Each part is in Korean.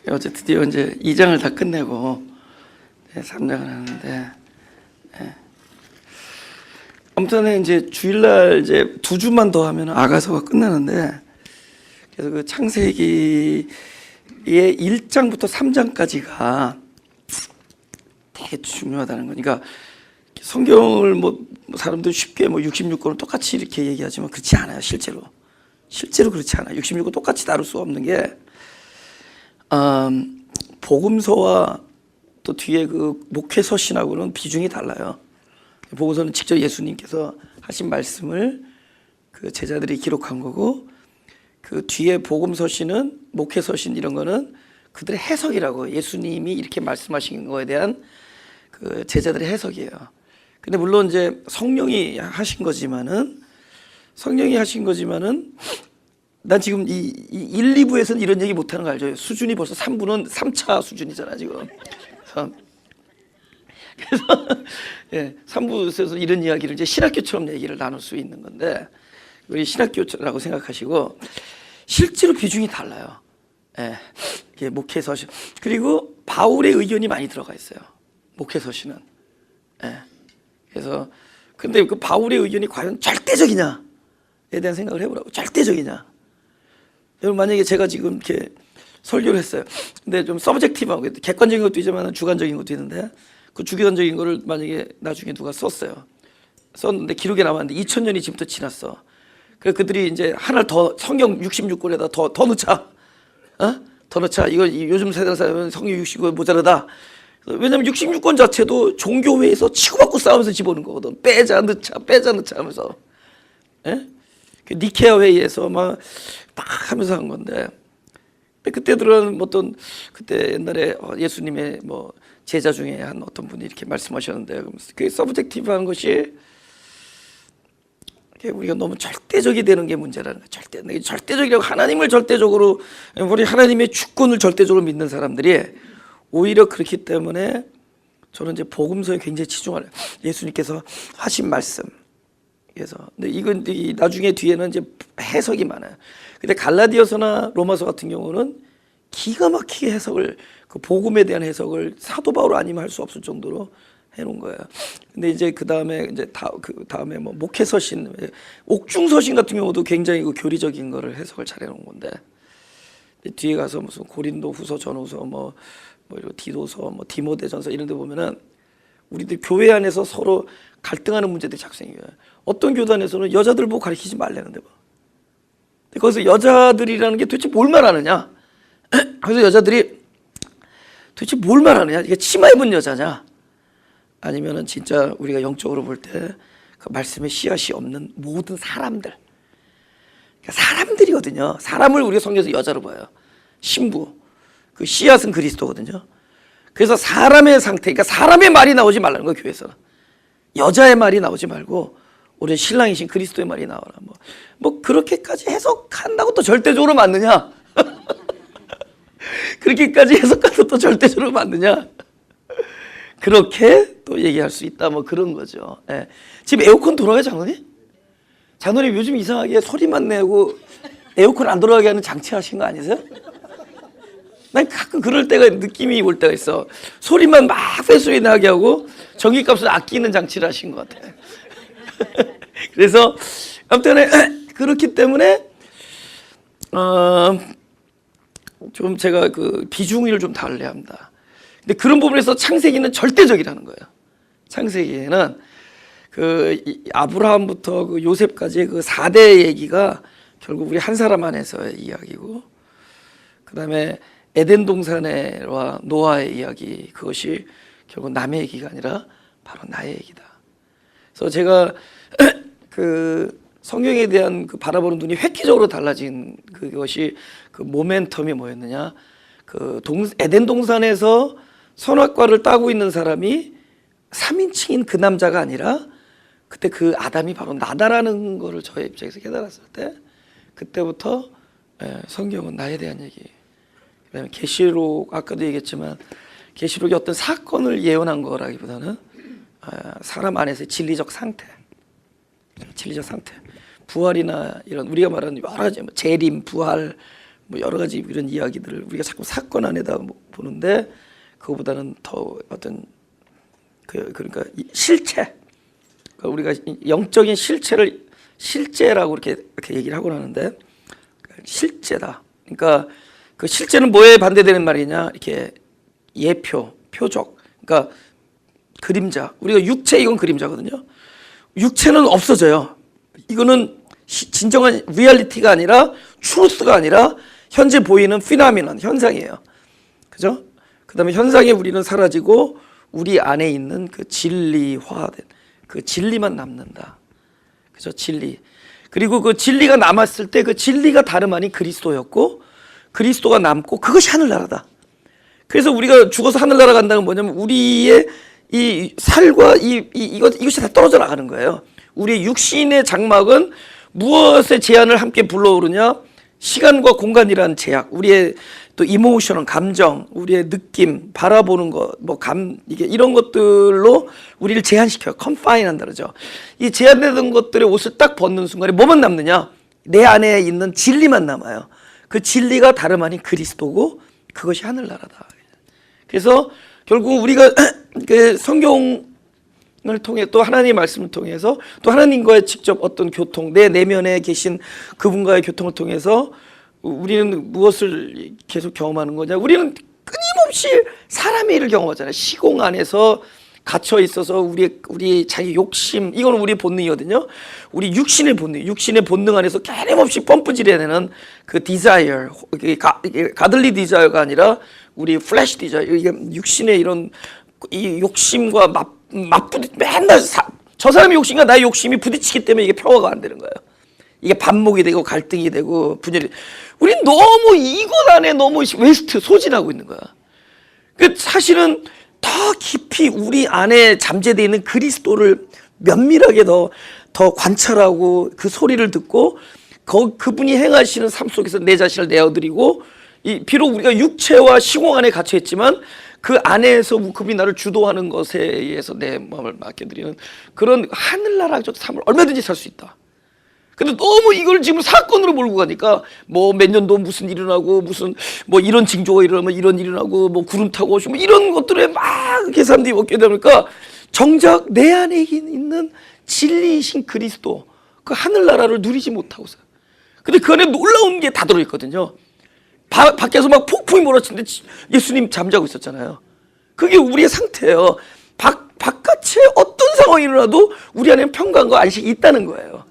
어제 드디어 이제 2장을 다 끝내고 3장을 하는데, 아무튼 이제 주일날 이제 2주만 더 하면 아가서가 끝나는데, 그래서 그 창세기의 1장부터 3장까지가 되게 중요하다는 거니까. 성경을 뭐 사람들 쉽게 뭐 66권을 똑같이 이렇게 얘기하지만 그렇지 않아요. 실제로 그렇지 않아요. 66권 똑같이 다룰 수 없는 게, 복음서와 또 뒤에 그 목회서신하고는 비중이 달라요. 복음서는 직접 예수님께서 하신 말씀을 그 제자들이 기록한 거고, 그 뒤에 복음서신은, 목회서신 이런 거는 그들의 해석이라고, 예수님이 이렇게 말씀하신 거에 대한 그 제자들의 해석이에요. 근데 물론 이제 성령이 하신 거지만은 난 지금 이 1, 2부에서는 이런 얘기 못하는 거 알죠? 수준이 벌써 3부는 3차 수준이잖아 지금. 그래서 3부에서 이런 이야기를 이제 신학교처럼 얘기를 나눌 수 있는 건데, 우리 신학교라고 생각하시고, 실제로 비중이 달라요. 이게 목회서신, 그리고 바울의 의견이 많이 들어가 있어요. 목회서신은. 그래서 근데 그 바울의 의견이 과연 절대적이냐에 대한 생각을 해보라고. 절대적이냐. 여러분, 만약에 제가 지금 이렇게 설교를 했어요. 근데 좀 서브젝티브하고 객관적인 것도 있지만 주관적인 것도 있는데, 그 주관적인 거를 만약에 나중에 누가 썼는데 기록에 남았는데 2000년이 지금부터 지났어. 그래서 그들이 이제 하나 더, 성경 66권에다 더 넣자. 더 넣자. 이거 요즘 세상 사람은 성경 66권 모자르다. 왜냐면 66권 자체도 종교회에서 치고받고 싸우면서 집어넣은 거거든. 빼자 넣자 하면서. 니케아 회의에서 막 하면서 한 건데, 그때들은 어떤, 그때 옛날에 예수님의 뭐 제자 중에 한 어떤 분이 이렇게 말씀하셨는데, 그 서브젝티브한 것이 우리가 너무 절대적이 되는 게 문제라는 거예요. 절대적이라고, 하나님을 절대적으로, 우리 하나님의 주권을 절대적으로 믿는 사람들이 오히려 그렇기 때문에 저는 이제 복음서에 굉장히 치중하려. 예수님께서 하신 말씀. 그래서 근데 이건 나중에 뒤에는 이제 해석이 많아요. 근데 갈라디아서나 로마서 같은 경우는 기가 막히게 해석을, 그 복음에 대한 해석을 사도 바울 아니면 할 수 없을 정도로 해놓은 거예요. 근데 이제 그 다음에 뭐 목회서신, 옥중서신 같은 경우도 굉장히 그 교리적인 거를 해석을 잘 해놓은 건데, 뒤에 가서 무슨 고린도후서, 전후서, 뭐 디도서, 뭐 디모데전서 이런 데 보면은 우리들 교회 안에서 서로 갈등하는 문제들이 자꾸 생겨요. 어떤 교단에서는 여자들 보고 가르치지 말라는데 뭐. 거기서 여자들이라는 게 도대체 뭘 말하느냐? 그래서 여자들이 도대체 뭘 말하느냐? 이게 치마 입은 여자냐? 아니면은 진짜 우리가 영적으로 볼 때 그 말씀에 씨앗이 없는 모든 사람들. 그러니까 사람들이거든요. 사람을 우리가 성경에서 여자로 봐요. 신부. 그 씨앗은 그리스도거든요. 그래서 사람의 상태, 그러니까 사람의 말이 나오지 말라는 거예요, 교회에서는. 여자의 말이 나오지 말고 우리 신랑이신 그리스도의 말이 나와라. 뭐 그렇게까지 해석한다고 또 절대적으로 맞느냐? 그렇게까지 해석한다고 또 절대적으로 맞느냐? 그렇게 또 얘기할 수 있다, 뭐 그런 거죠. 지금 에어컨 돌아가요, 장로님? 장로님 요즘 이상하게 소리만 내고 에어컨 안 돌아가게 하는 장치 하신 거 아니세요? 난 가끔 그럴 때가, 느낌이 올 때가 있어. 소리만 막 쇳소리 나게 하고 전기값을 아끼는 장치를 하신 것 같아. 그래서 아무튼 그렇기 때문에 좀 제가 그 비중을 좀 달래야 합니다. 근데 그런 부분에서 창세기는 절대적이라는 거예요. 창세기에는 그 아브라함부터 그 요셉까지의 그 4대 얘기가 결국 우리 한 사람 안에서의 이야기고, 그 다음에 에덴 동산과 노아의 이야기, 그것이 결국 남의 얘기가 아니라 바로 나의 얘기다. 그래서 제가 그 성경에 대한 그 바라보는 눈이 획기적으로 달라진 그것이, 그 모멘텀이 뭐였느냐? 그 에덴 동산에서 선악과를 따고 있는 사람이 3인칭인 그 남자가 아니라, 그때 그 아담이 바로 나다라는 거를 저의 입장에서 깨달았을 때, 그때부터 성경은 나에 대한 얘기. 그다음에 계시록, 아까도 얘기했지만 계시록이 어떤 사건을 예언한 거라기보다는 사람 안에서의 진리적 상태, 부활이나 이런 우리가 말하는 여러 가지, 재림, 부활, 뭐 여러 가지 이런 이야기들을 우리가 자꾸 사건 안에다 보는데 그거보다는 더 어떤 그러니까 실체, 그러니까 우리가 영적인 실체를 실제라고 이렇게 얘기를 하곤 하는데 실제다. 그러니까 그 실제는 뭐에 반대되는 말이냐? 이렇게 예표, 표적. 그러니까 그림자. 우리가 육체 이건 그림자거든요. 육체는 없어져요. 이거는 진정한 리얼리티가 아니라 트루스가 아니라 현재 보이는 피노미넌, 현상이에요. 그죠? 그다음에 현상에 우리는 사라지고 우리 안에 있는 그 진리화된 그 진리만 남는다. 그죠? 진리. 그리고 그 진리가 남았을 때 그 진리가 다름 아닌 그리스도였고 그리스도가 남고 그것이 하늘나라다. 그래서 우리가 죽어서 하늘나라 간다는 뭐냐면 우리의 이 살과 이것이 다 떨어져 나가는 거예요. 우리의 육신의 장막은 무엇의 제한을 함께 불러오르냐? 시간과 공간이라는 제약, 우리의 또 이모셔널 감정, 우리의 느낌, 바라보는 것, 이게 이런 것들로 우리를 제한시켜요. 컨파인한다 그러죠. 이 제한되던 것들의 옷을 딱 벗는 순간에 뭐만 남느냐? 내 안에 있는 진리만 남아요. 그 진리가 다름 아닌 그리스도고 그것이 하늘나라다. 그래서 결국 우리가 그 성경을 통해 또 하나님의 말씀을 통해서 또 하나님과의 직접 어떤 교통, 내 내면에 계신 그분과의 교통을 통해서 우리는 무엇을 계속 경험하는 거냐? 우리는 끊임없이 사람의 일을 경험하잖아요. 시공 안에서 갇혀 있어서 우리 자기 욕심, 이건 우리 본능이거든요. 우리 육신의 본능 안에서 끊임없이 펌프질해야 되는 그 디자이어, 가들리 디자이어가 아니라 우리 플래시 디자이어, 이게 육신의 이런 이 욕심과 맨날 저 사람의 욕심과 나의 욕심이 부딪히기 때문에 이게 평화가 안 되는 거예요. 이게 반목이 되고 갈등이 되고 분열이. 우린 너무 이것 안에 너무 소진하고 있는 거야. 그 사실은 더 깊이 우리 안에 잠재되어 있는 그리스도를 면밀하게 더 관찰하고 그 소리를 듣고 그분이 행하시는 삶 속에서 내 자신을 내어드리고, 비록 우리가 육체와 시공 안에 갇혀 있지만 그 안에서 그분이 나를 주도하는 것에 의해서 내 마음을 맡겨드리는 그런 하늘나라적 삶을 얼마든지 살 수 있다. 근데 너무 이걸 지금 사건으로 몰고 가니까 뭐 몇 년도 무슨 일어나고 무슨 뭐 이런 징조가 일어나면 이런 일이 나고 뭐 구름 타고 오시고 뭐 이런 것들에 막 계산들이 먹게 되니까 정작 내 안에 있는 진리이신 그리스도 그 하늘나라를 누리지 못하고 있어요. 근데 그 안에 놀라운 게 다 들어있거든요. 밖에서 막 폭풍이 몰아치는데 예수님 잠자고 있었잖아요. 그게 우리의 상태예요. 바깥에 어떤 상황이 일어나도 우리 안에는 평강과 안식이 있다는 거예요.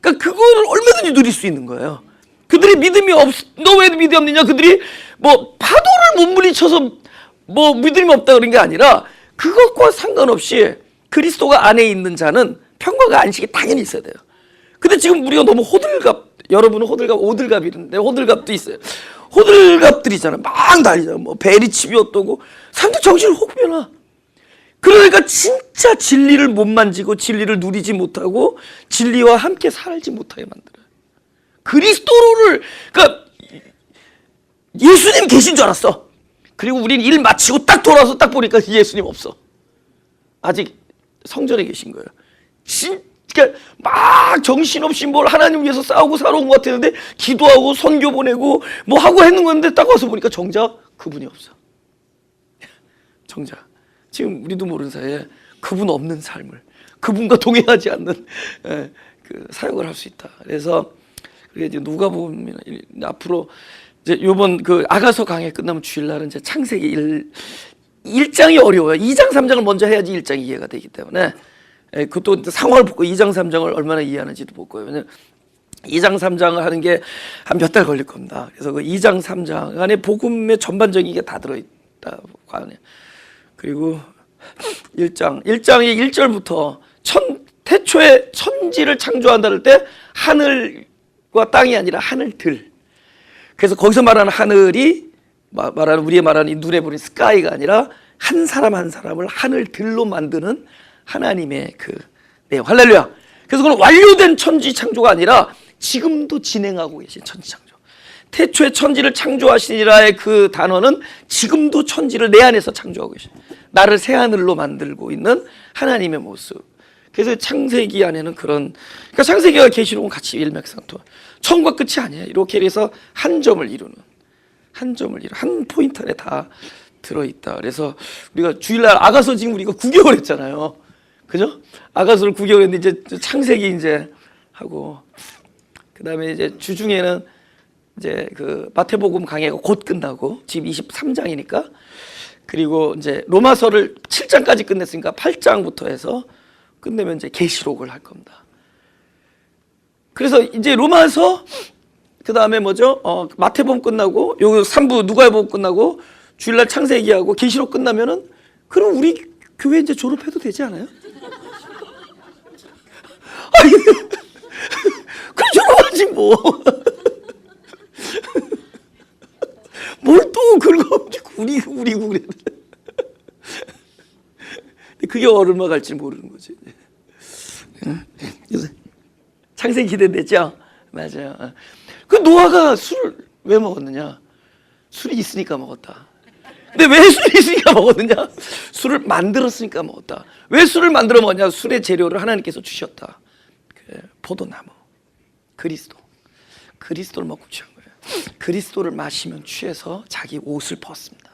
그러니까 그거를 얼마든지 누릴 수 있는 거예요. 그들이 믿음이 너 왜 믿음이 없느냐? 그들이 뭐 파도를 못 물리쳐서 뭐 믿음이 없다 그런 게 아니라 그것과 상관없이 그리스도가 안에 있는 자는 평강과 안식이 당연히 있어야 돼요. 근데 지금 우리가 너무 여러분은 오들갑이 있는데 호들갑도 있어요. 호들갑들이잖아. 막 난리잖아. 뭐 베리칩이 어떠고 사람들 정신을 호구면아. 그러니까 진짜 진리를 못 만지고 진리를 누리지 못하고 진리와 함께 살지 못하게 만들어요. 그리스도를, 그러니까 예수님 계신 줄 알았어. 그리고 우리는 일 마치고 딱 돌아서 딱 보니까 예수님 없어. 아직 성전에 계신 거예요. 그러니까 막 정신없이 뭘 하나님 위해서 싸우고 살아온 것 같았는데 기도하고 선교 보내고 뭐 하고 했는 건데 딱 와서 보니까 정작 그분이 없어. 정작 지금 우리도 모르는 사이에 그분 없는 삶을, 그분과 동행하지 않는 그 사역을 할 수 있다. 그래서 이제 누가 보면 앞으로 이제 요번 그 아가서 강해 끝나면 주일날은 이제 창세기 1장이 어려워요. 2장 3장을 먼저 해야지 1장이 이해가 되기 때문에 그것도 상황을 보고 2장 3장을 얼마나 이해하는지도 보고요. 왜냐면 2장 3장을 하는 게 한 몇 달 걸릴 겁니다. 그래서 그 2장 3장 안에 복음의 전반적인 게 다 들어있다고 하네요. 그리고 1장이 1절부터 태초에 천지를 창조한다 할 때 하늘과 땅이 아니라 하늘들. 그래서 거기서 말하는 하늘이 우리의 말하는 이 눈에 보이는 스카이가 아니라 한 사람 한 사람을 하늘들로 만드는 하나님의 그 내용. 할렐루야. 그래서 그건 완료된 천지 창조가 아니라 지금도 진행하고 계신 천지 창조. 태초에 천지를 창조하시니라의 그 단어는 지금도 천지를 내 안에서 창조하고 계신, 나를 새 하늘로 만들고 있는 하나님의 모습. 그래서 창세기 안에는 그러니까 창세기와 계시록은 같이 일맥상통. 처음과 끝이 아니에요. 이렇게 해서 한 포인트 안에 다 들어있다. 그래서 우리가 주일날 아가서 지금 우리가 9개월 했잖아요. 그죠? 아가서를 9개월 했는데 이제 창세기 이제 하고, 그 다음에 이제 주중에는 이제 그 마태복음 강해가 곧 끝나고, 지금 23장이니까, 그리고 이제 로마서를 7장까지 끝냈으니까 8장부터 해서 끝내면 이제 계시록을 할 겁니다. 그래서 이제 로마서, 그 다음에 뭐죠? 마태복음 끝나고, 요 3부 누가복음 끝나고, 주일날 창세기하고 계시록 끝나면은, 그럼 우리 교회 이제 졸업해도 되지 않아요? 아니, 그럼 졸업하지 뭐. 뭘 또 긁어가지고 우리 그래. 그게 얼마 갈지 모르는 거지. 창세기 기대됐죠? 맞아요. 그 노아가 술을 왜 먹었느냐? 술이 있으니까 먹었다. 근데 왜 술이 있으니까 먹었느냐? 술을 만들었으니까 먹었다. 왜 술을 만들어 먹었냐? 술의 재료를 하나님께서 주셨다. 포도나무, 그리스도를 먹고 취한 거예요. 그리스도를 마시면 취해서 자기 옷을 벗습니다.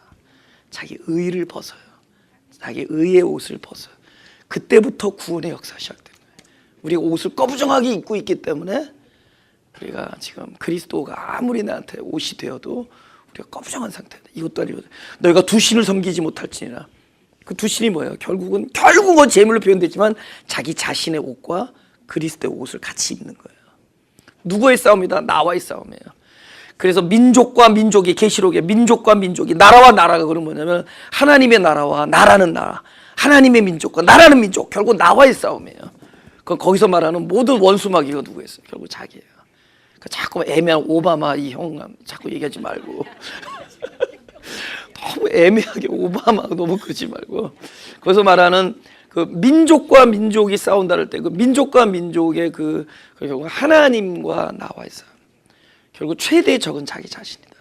자기 의를 벗어요. 자기 의의 옷을 벗어요. 그때부터 구원의 역사가 시작된 거예요. 우리가 옷을 꺼부정하게 입고 있기 때문에 우리가 지금 그리스도가 아무리 나한테 옷이 되어도 우리가 꺼부정한 상태다. 이것도 아니고 너희가 두 신을 섬기지 못할지니라. 그 두 신이 뭐예요? 결국은 제물로 표현되지만 자기 자신의 옷과 그리스도의 옷을 같이 입는 거예요. 누구의 싸움이다? 나와의 싸움이에요. 그래서 민족과 민족이, 계시록에 민족과 민족이, 나라와 나라가 그런 뭐냐면 하나님의 나라와 나라는 나라, 하나님의 민족과 나라는 민족, 결국 나와의 싸움이에요. 그건 거기서 말하는 모든 원수마귀가 누구였어요? 결국 자기예요. 그러니까 자꾸 애매한 오바마 이 형 자꾸 얘기하지 말고 너무 애매하게 오바마 너무 그러지 말고, 거기서 말하는 그 민족과 민족이 싸운다 할 때 그 민족과 민족의 그 결국 하나님과 나와의 싸움. 결국 최대의 적은 자기 자신이다.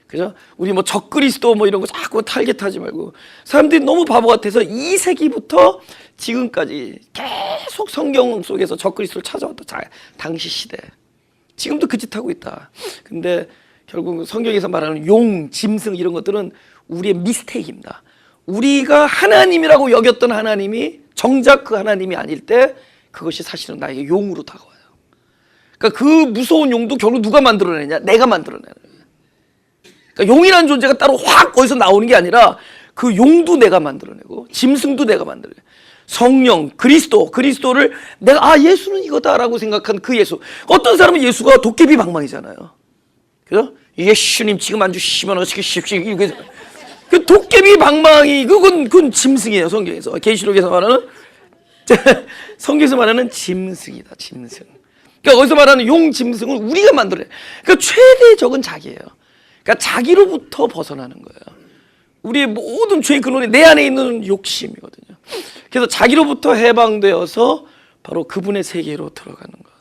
그죠? 우리 뭐 적그리스도 뭐 이런 거 자꾸 탈겟하지 말고, 사람들이 너무 바보 같아서 2세기부터 지금까지 계속 성경 속에서 적그리스도를 찾아왔다. 당시 시대. 지금도 그 짓 하고 있다. 근데 결국 성경에서 말하는 용, 짐승 이런 것들은 우리의 미스테이크입니다. 우리가 하나님이라고 여겼던 하나님이 정작 그 하나님이 아닐 때 그것이 사실은 나에게 용으로 다가와요. 그러니까 그 무서운 용도 결국 누가 만들어내냐? 내가 만들어내는 거예요. 그러니까 용이라는 존재가 따로 확 거기서 나오는 게 아니라 그 용도 내가 만들어내고 짐승도 내가 만들어내고, 성령, 그리스도를 내가 예수는 이거다라고 생각한 그 예수. 어떤 사람은 예수가 도깨비 방망이잖아요. 그죠? 예수님 지금 안 주시면 어떻게 십시오. 그 도깨비 방망이 그건 짐승이에요. 성경에서, 계시록에서 말하는 성경에서 말하는 짐승이다. 짐승. 그러니까 어디서 말하는 용, 짐승을 우리가 만들어요. 그러니까 최대의 적은 자기예요. 그러니까 자기로부터 벗어나는 거예요. 우리의 모든 죄의 근원이 내 안에 있는 욕심이거든요. 그래서 자기로부터 해방되어서 바로 그분의 세계로 들어가는 것.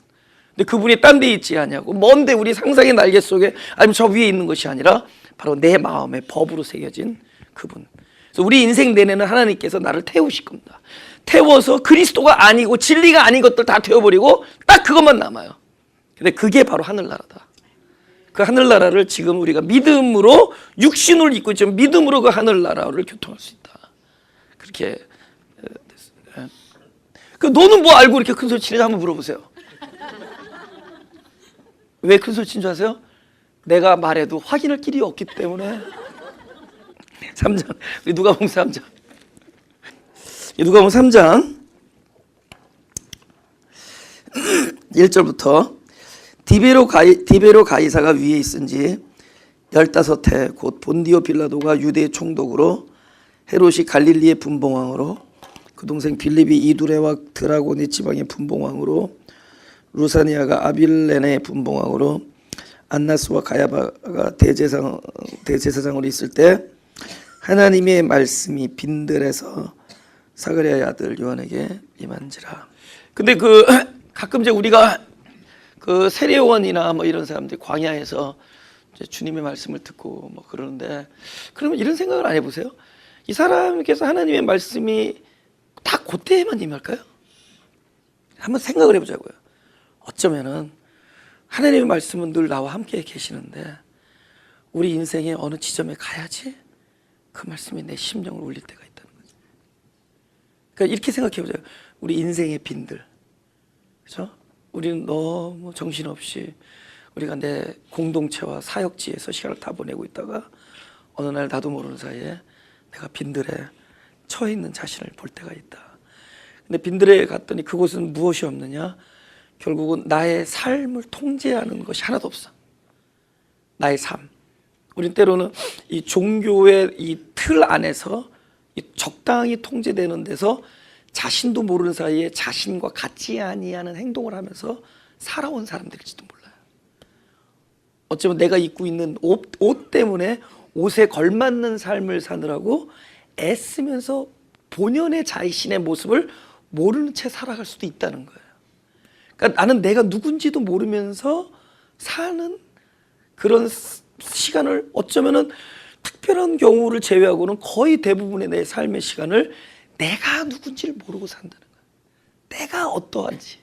근데 그분이 딴 데 있지 않냐고, 먼데 우리 상상의 날개 속에 아니면 저 위에 있는 것이 아니라 바로 내 마음의 법으로 새겨진 그분. 그래서 우리 인생 내내는 하나님께서 나를 태우실 겁니다. 태워서 그리스도가 아니고 진리가 아닌 것들 다 태워버리고 딱 그것만 남아요. 근데 그게 바로 하늘나라다. 그 하늘나라를 지금 우리가 믿음으로, 육신을 입고 있지만 믿음으로 그 하늘나라를 교통할 수 있다. 그렇게 됐어요. 그 너는 뭐 알고 이렇게 큰 소리 치는지 한번 물어보세요. 왜 큰 소리 치는 줄 아세요? 내가 말해도 확인할 길이 없기 때문에. 3장, 우리 누가복음 3장. 누가복음 3장 1절부터 디베로 가이사가 위에 있은지 15해 곧 본디오 빌라도가 유대의 총독으로, 헤롯이 갈릴리의 분봉왕으로, 그 동생 빌립이 이두레와 드라곤의 지방의 분봉왕으로, 루사니아가 아빌레네의 분봉왕으로, 안나스와 가야바가 대제사장으로 있을 때 하나님의 말씀이 빈들에서 사가랴의 아들 요한에게 임한지라. 근데 가끔 이제 우리가 그 세례요한이나 뭐 이런 사람들이 광야에서 이제 주님의 말씀을 듣고 뭐 그러는데, 그러면 이런 생각을 안 해보세요? 이 사람께서 하나님의 말씀이 다 그때에만 임할까요? 한번 생각을 해보자고요. 어쩌면은 하나님의 말씀은 늘 나와 함께 계시는데 우리 인생의 어느 지점에 가야지 그 말씀이 내 심령을 울릴 때가 있다는 거죠. 그러니까 이렇게 생각해보자고요. 우리 인생의 빈들, 그렇죠? 우리는 너무 정신없이 우리가 내 공동체와 사역지에서 시간을 다 보내고 있다가 어느 날 나도 모르는 사이에 내가 빈들에 처해 있는 자신을 볼 때가 있다. 근데 빈들에 갔더니 그곳은 무엇이 없느냐? 결국은 나의 삶을 통제하는 것이 하나도 없어. 나의 삶. 우린 때로는 이 종교의 이 틀 안에서 이 적당히 통제되는 데서 자신도 모르는 사이에 자신과 같지 아니하는 행동을 하면서 살아온 사람들일지도 몰라요. 어쩌면 내가 입고 있는 옷 때문에 옷에 걸맞는 삶을 사느라고 애쓰면서 본연의 자신의 모습을 모르는 채 살아갈 수도 있다는 거예요. 그러니까 나는 내가 누군지도 모르면서 사는 그런 시간을 어쩌면은 특별한 경우를 제외하고는 거의 대부분의 내 삶의 시간을 내가 누군지를 모르고 산다는 거예요. 내가 어떠한지.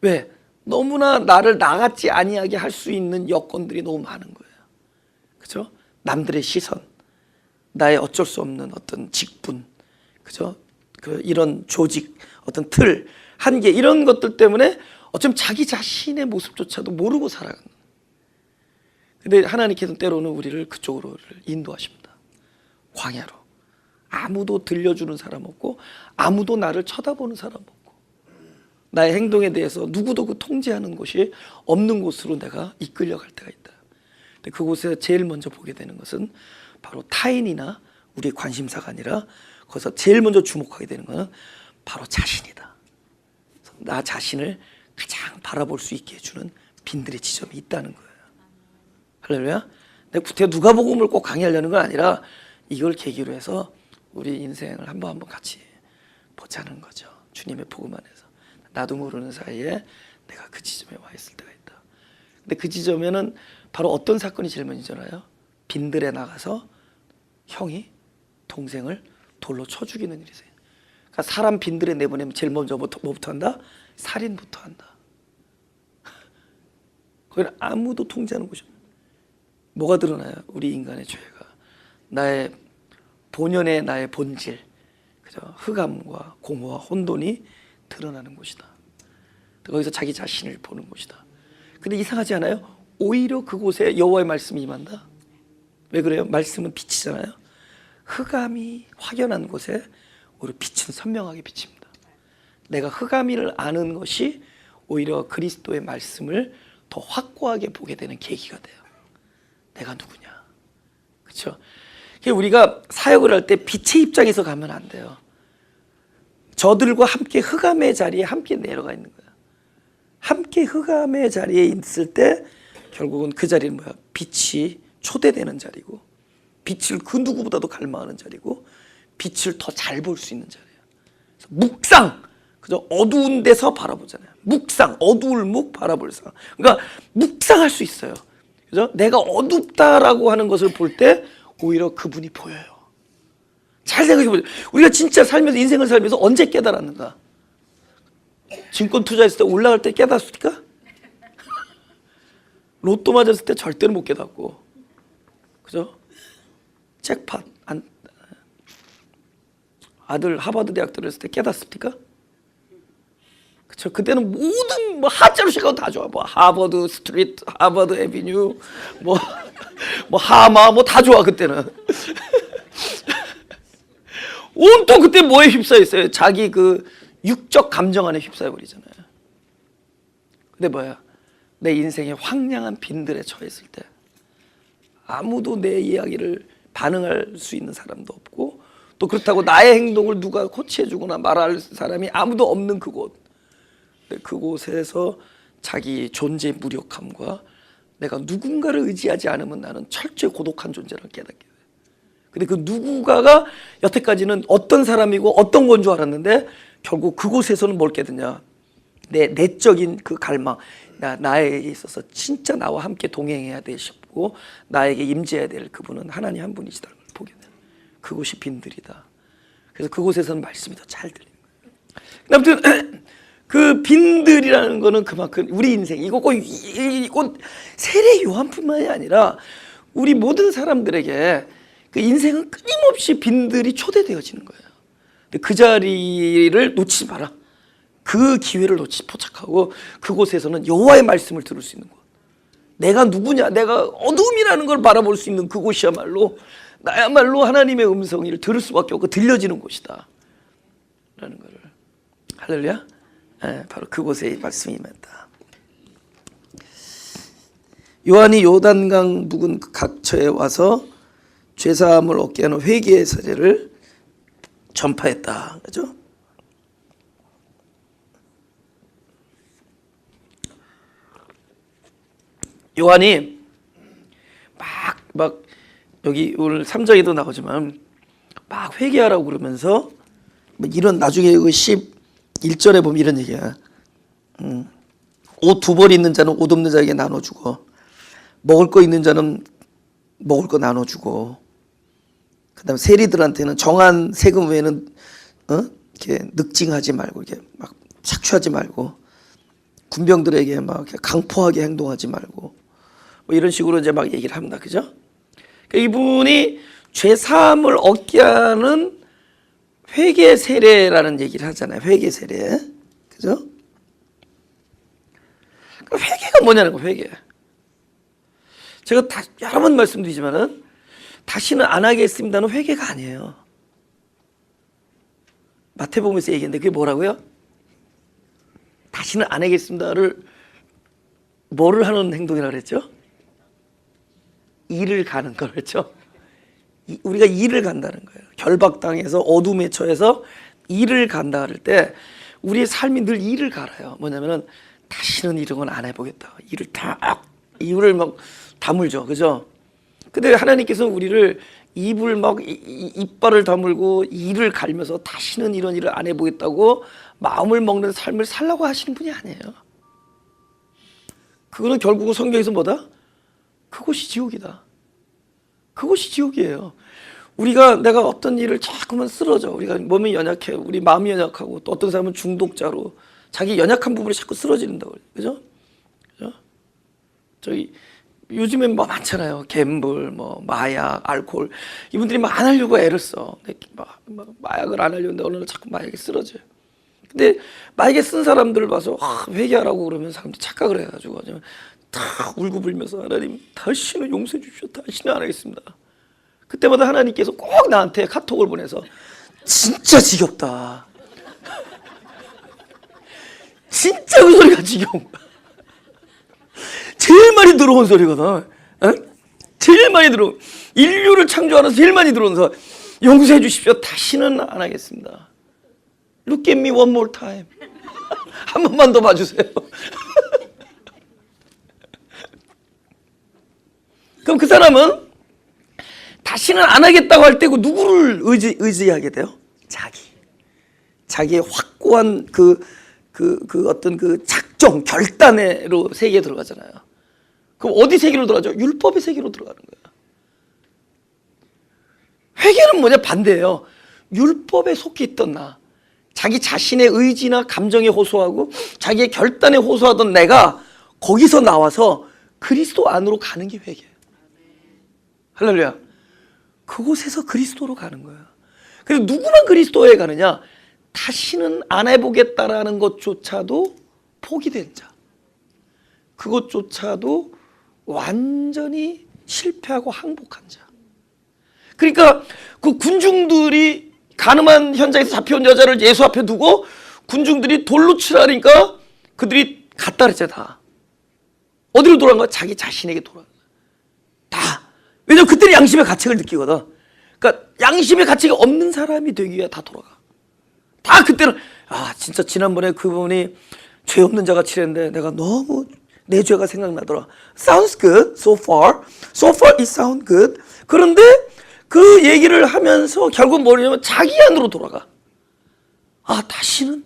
왜? 너무나 나를 나같지 아니하게 할 수 있는 여건들이 너무 많은 거예요. 그죠? 남들의 시선, 나의 어쩔 수 없는 어떤 직분, 그죠? 이런 조직, 어떤 틀, 한계 이런 것들 때문에 어쩌면 자기 자신의 모습조차도 모르고 살아가는 거예요. 근데 하나님께서는 때로는 우리를 그쪽으로 인도하십니다. 광야로. 아무도 들려주는 사람 없고 아무도 나를 쳐다보는 사람 없고 나의 행동에 대해서 누구도 그 통제하는 곳이 없는 곳으로 내가 이끌려갈 때가 있다. 근데 그곳에 제일 먼저 보게 되는 것은 바로 타인이나 우리의 관심사가 아니라 거기서 제일 먼저 주목하게 되는 것은 바로 자신이다. 나 자신을 가장 바라볼 수 있게 해주는 빈들의 지점이 있다는 거예요. 할렐루야. 내가 구태 누가복음을 꼭 강의하려는 건 아니라 이걸 계기로 해서 우리 인생을 한번 같이 보자는 거죠. 주님의 복음 안에서. 나도 모르는 사이에 내가 그 지점에 와 있을 때가 있다. 근데 그 지점에는 바로 어떤 사건이 제일 먼저 일어나요? 빈들에 나가서 형이 동생을 돌로 쳐 죽이는 일이 있어요. 그러니까 사람 빈들에 내보내면 제일 먼저 뭐부터 한다? 살인부터 한다. 거기는 아무도 통제하는 곳이 없어요. 뭐가 드러나요? 우리 인간의 죄가 나의 본연의 나의 본질, 그죠? 흑암과 공허와 혼돈이 드러나는 곳이다. 거기서 자기 자신을 보는 곳이다. 근데 이상하지 않아요? 오히려 그곳에 여호와의 말씀이 임한다. 왜 그래요? 말씀은 빛이잖아요. 흑암이 확연한 곳에 오히려 빛은 선명하게 비칩니다. 내가 흑암을 아는 것이 오히려 그리스도의 말씀을 더 확고하게 보게 되는 계기가 돼요. 내가 누구냐, 그렇죠? 우리가 사역을 할 때 빛의 입장에서 가면 안 돼요. 저들과 함께 흑암의 자리에 함께 내려가 있는 거야. 함께 흑암의 자리에 있을 때 결국은 그 자리는 뭐야? 빛이 초대되는 자리고, 빛을 그 누구보다도 갈망하는 자리고, 빛을 더 잘 볼 수 있는 자리야. 묵상, 그죠? 어두운 데서 바라보잖아요. 묵상, 어두울 묵 바라볼 상. 그러니까 묵상할 수 있어요. 그죠? 내가 어둡다라고 하는 것을 볼 때 오히려 그분이 보여요. 잘 생각해보세요. 우리가 진짜 살면서 인생을 살면서 언제 깨달았는가? 증권 투자했을 때 올라갈 때 깨닫습니까? 로또 맞았을 때 절대로 못 깨닫고, 그죠? 잭팟 아들 하버드 대학 들었을 때 깨닫습니까? 그쵸? 그때는 모든 하자로 시작하고 다 좋아. 하버드 스트리트, 하버드 에비뉴, 하마 다 좋아 그때는. 온통 그때 뭐에 휩싸여 있어요? 자기 그 육적 감정 안에 휩싸여 버리잖아요. 근데 뭐야? 내 인생의 황량한 빈들에 처했을 때 아무도 내 이야기를 반응할 수 있는 사람도 없고, 또 그렇다고 나의 행동을 누가 코치해주거나 말할 사람이 아무도 없는 그곳. 그곳에서 자기 존재의 무력함과 내가 누군가를 의지하지 않으면 나는 철저히 고독한 존재를 깨닫게 돼요. 근데 그 누군가가 여태까지는 어떤 사람이고 어떤 건 줄 알았는데 결국 그곳에서는 뭘 깨닫냐? 내 내적인 그 갈망, 나에게 있어서 진짜 나와 함께 동행해야 되시고 나에게 임재해야 될 그분은 하나님 한 분이시다는 걸 보게 돼요. 그곳이 빈들이다. 그래서 그곳에서는 말씀이 더 잘 들리는 거예요. 아무튼 그 빈들이라는 거는 그만큼 우리 인생 이거 꼭 세례 요한뿐만이 아니라 우리 모든 사람들에게 그 인생은 끊임없이 빈들이 초대되어지는 거예요. 근데 그 자리를 놓치지 마라. 그 기회를 포착하고 그곳에서는 여호와의 말씀을 들을 수 있는 곳. 내가 누구냐, 내가 어둠이라는 걸 바라볼 수 있는 그곳이야말로 나야말로 하나님의 음성을 들을 수밖에 없고 들려지는 곳이다 라는 거를. 할렐루야. 네, 바로 그곳에 말씀이 임했다. 요한이 요단강 묵은 각처에 와서 죄사함을 얻게 하는 회개의 세례를 전파했다. 그죠? 요한이 막 여기 오늘 3장에도 나오지만 막 회개하라고 그러면서 이런 나중에 그 11절에 보면 이런 얘기야. 옷 2벌 있는 자는 옷 없는 자에게 나눠주고 먹을 거 있는 자는 먹을 거 나눠주고 그다음 세리들한테는 정한 세금 외에는 이렇게 늑징하지 말고 이렇게 막 착취하지 말고 군병들에게 막 이렇게 강포하게 행동하지 말고 뭐 이런 식으로 이제 막 얘기를 합니다. 그죠? 그러니까 이분이 죄 사함을 얻게 하는 회개 세례라는 얘기를 하잖아요. 회개 세례. 그죠? 그러니까 회개가 뭐냐는 거, 회개. 제가 여러 번 말씀드리지만은 다시는 안 하겠습니다는 회개가 아니에요. 마태복음에서 얘기했는데 그게 뭐라고요? 다시는 안 하겠습니다를 뭐를 하는 행동이라고 그랬죠? 일을 가는 걸 그랬죠? 우리가 일을 간다는 거예요. 결박당해서 어둠에 처해서 일을 간다 그럴 때 우리의 삶이 늘 일을 갈아요. 뭐냐면은 다시는 이런 건 안 해보겠다. 이를 막 다물죠. 그죠? 근데 하나님께서는 우리를 입을 막 이빨을 다물고 이를 갈면서 다시는 이런 일을 안 해보겠다고 마음을 먹는 삶을 살라고 하시는 분이 아니에요. 그거는 결국은 성경에서 뭐다? 그곳이 지옥이다. 그곳이 지옥이에요. 내가 어떤 일을 자꾸만 쓰러져. 우리가 몸이 연약해. 우리 마음이 연약하고 또 어떤 사람은 중독자로 자기 연약한 부분이 자꾸 쓰러진다고. 그죠? 그죠? 저희 요즘엔 뭐 많잖아요. 갬블, 뭐 마약, 알코올. 이분들이 막 안 하려고 애를 써. 마약을 안 하려는데 어느 날 자꾸 마약에 쓰러져요. 근데 마약에 쓴 사람들을 봐서 회개하라고 그러면 사람들이 착각을 해가지고 다 울고불면서 하나님 다시는 용서해 주십시오. 다시는 안 하겠습니다. 그때마다 하나님께서 꼭 나한테 카톡을 보내서 진짜 지겹다. 진짜 그 소리가 지겨운 거야. 제일 많이 들어온 소리거든. 제일 많이 들어온, 인류를 창조하면서 제일 많이 들어온 소리. 용서해 주십시오. 다시는 안 하겠습니다. Look at me one more time. 한 번만 더 봐주세요. 그럼 그 사람은 다시는 안 하겠다고 할 때고 누구를 의지하게 돼요? 자기의 확고한 그 어떤 그 작정, 결단으로 세계에 들어가잖아요. 그럼 어디 세계로 들어가죠? 율법의 세계로 들어가는 거예요. 회개는 뭐냐? 반대예요. 율법에 속해 있던 나, 자기 자신의 의지나 감정에 호소하고 자기의 결단에 호소하던 내가 거기서 나와서 그리스도 안으로 가는 게 회개예요. 할렐루야. 그곳에서 그리스도로 가는 거예요. 그래서 누구만 그리스도에 가느냐? 다시는 안 해보겠다라는 것조차도 포기된 자, 그것조차도 완전히 실패하고 항복한 자. 그러니까 그 군중들이 가늠한 현장에서 잡혀온 여자를 예수 앞에 두고 군중들이 돌로 치라니까 그들이 갔다 그랬잖아. 다 어디로 돌아간 거야? 자기 자신에게 돌아간 거야. 다. 왜냐면 그때는 양심의 가책을 느끼거든. 그러니까 양심의 가책이 없는 사람이 되기 위해 다 돌아가. 다 그때는 진짜 지난번에 그분이 죄 없는 자가 치랬는데 내가 너무 내 죄가 생각나더라. Sounds good so far. So far it sounds good. 그런데 그 얘기를 하면서 결국 뭐냐면 자기 안으로 돌아가. 다시는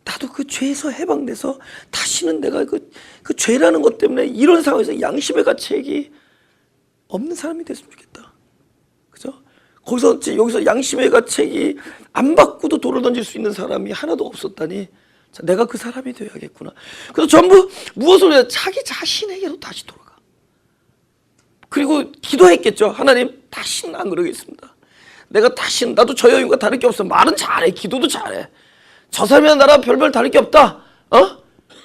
나도 그 죄에서 해방돼서 다시는 내가 그 죄라는 것 때문에 이런 상황에서 양심의 가책이 없는 사람이 됐으면 좋겠다. 그죠? 여기서 양심의 가책이 안 받고도 돌을 던질 수 있는 사람이 하나도 없었다니 자, 내가 그 사람이 되어야겠구나. 그래서 전부 무엇을 해야 자기 자신에게로 다시 돌아가. 그리고 기도했겠죠. 하나님, 다시는 안 그러겠습니다. 내가 다시는, 나도 저 여인과 다를 게 없어. 말은 잘해. 기도도 잘해. 저 사람이나 나랑 별별 다를 게 없다.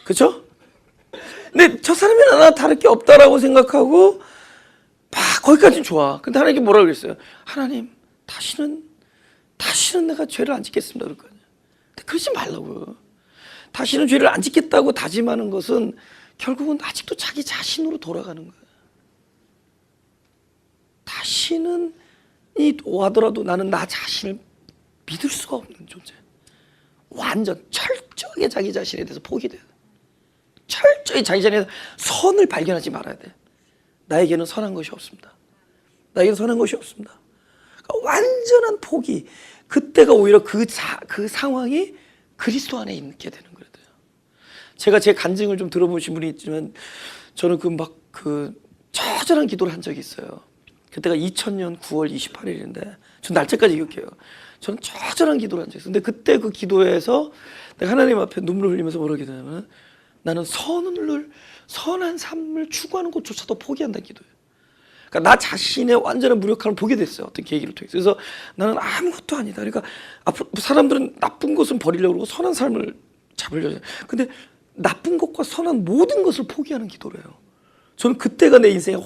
그쵸? 근데 저 사람이나 나랑 다를 게 없다라고 생각하고 거기까지는 좋아. 근데 하나님께 뭐라고 그랬어요? 하나님, 다시는 내가 죄를 안 짓겠습니다. 그럴 거 아니야. 근데 그러지 말라고요. 다시는 죄를 안 짓겠다고 다짐하는 것은 결국은 아직도 자기 자신으로 돌아가는 거예요. 다시는 이 오하더라도 나는 나 자신을 믿을 수가 없는 존재. 완전 철저하게 자기 자신에 대해서 포기돼야 돼. 철저히 자기 자신에 대해서 선을 발견하지 말아야 돼. 나에게는 선한 것이 없습니다. 나에게는 선한 것이 없습니다. 그러니까 완전한 포기. 그때가 오히려 그 상황이 그리스도 안에 있게 되는 거예요. 제가 제 간증을 좀 들어보신 분이 있지만 저는 처절한 기도를 한 적이 있어요. 그때가 2000년 9월 28일인데 전 날짜까지 기억해요. 저는 처절한 기도를 한 적이 있어요. 근데 그때 그 기도에서 내가 하나님 앞에 눈물을 흘리면서 뭐라고 기도하냐면 나는 선한 삶을 추구하는 것조차도 포기한다는 기도예요. 그러니까 나 자신의 완전한 무력함을 보게 됐어요. 어떤 계기를 통해서. 그래서 나는 아무것도 아니다. 그러니까 앞으로 사람들은 나쁜 것은 버리려고 그러고 선한 삶을 잡으려고 해요. 근데 나쁜 것과 선한 모든 것을 포기하는 기도를 해요. 저는 그때가 내 인생에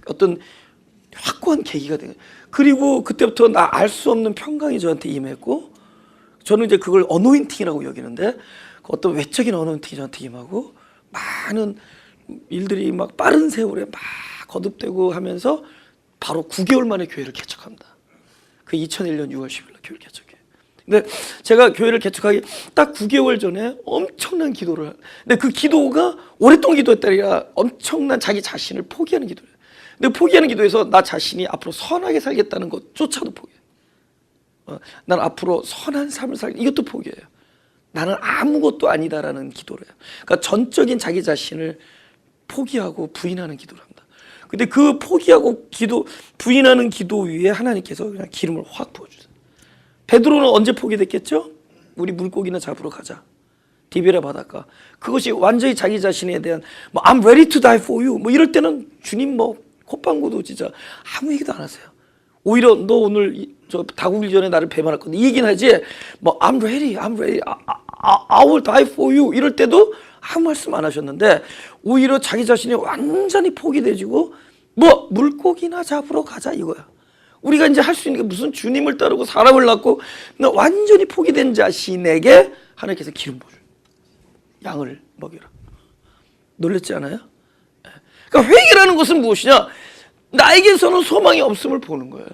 어떤 확고한 계기가 돼요. 그리고 그때부터 나 알 수 없는 평강이 저한테 임했고, 저는 이제 그걸 어노인팅이라고 여기는데, 어떤 외적인 어노인팅이 저한테 임하고, 많은 일들이 막 빠른 세월에 막 거듭되고 하면서 바로 9개월 만에 교회를 개척합니다. 그 2001년 6월 10일 날 교회를 개척해요. 근데 제가 교회를 개척하기 딱 9개월 전에 엄청난 기도를, 근데 그 기도가 오랫동안 기도했다 아니라 엄청난 자기 자신을 포기하는 기도예요. 근데 포기하는 기도에서 나 자신이 앞으로 선하게 살겠다는 것조차도 포기해요. 난 앞으로 선한 삶을 이것도 포기해요. 나는 아무것도 아니다라는 기도를 해요. 그러니까 전적인 자기 자신을 포기하고 부인하는 기도를 합니다. 근데 그 포기하고 부인하는 기도 위에 하나님께서 그냥 기름을 확 부어주세요. 베드로는 언제 포기됐겠죠? 우리 물고기나 잡으러 가자. 디베라 바닷가. 그것이 완전히 자기 자신에 대한 I'm ready to die for you. 이럴 때는 주님 콧방구도 진짜 아무 얘기도 안 하세요. 오히려 너 오늘 저 다구기 전에 나를 배반할 건데 이 얘기는 하지. I'm ready. I will die for you. 이럴 때도 아무 말씀 안 하셨는데 오히려 자기 자신이 완전히 포기돼지고 물고기나 잡으러 가자 이거야. 우리가 이제 할 수 있는 게 무슨 주님을 따르고 사람을 낳고 완전히 포기된 자신에게 하나님께서 기름 부어줘요. 양을 먹여라. 놀랬지 않아요? 그러니까 회개라는 것은 무엇이냐? 나에게서는 소망이 없음을 보는 거예요.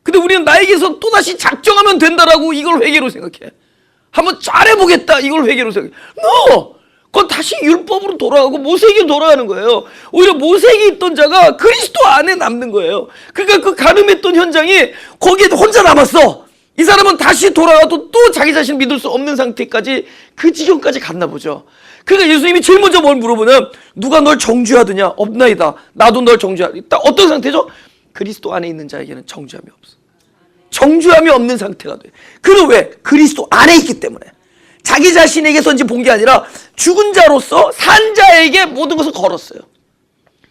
근데 우리는 나에게서 또다시 작정하면 된다라고 이걸 회개로 생각해. 한번 잘해보겠다 이걸 회개로 생각해. 그건 다시 율법으로 돌아가고 모세에게 돌아가는 거예요. 오히려 모세에게 있던 자가 그리스도 안에 남는 거예요. 그러니까 그 가늠했던 현장이 거기에 혼자 남았어. 이 사람은 다시 돌아가도 또 자기 자신 믿을 수 없는 상태까지 그 지경까지 갔나 보죠. 그러니까 예수님이 제일 먼저 뭘 물어보냐면 누가 널 정죄하느냐? 없나이다. 나도 널 정죄하리다. 어떤 상태죠? 그리스도 안에 있는 자에게는 정죄함이 없어. 정죄함이 없는 상태가 돼. 그는 왜? 그리스도 안에 있기 때문에. 자기 자신에게서 이제 본 게 아니라 죽은 자로서 산 자에게 모든 것을 걸었어요.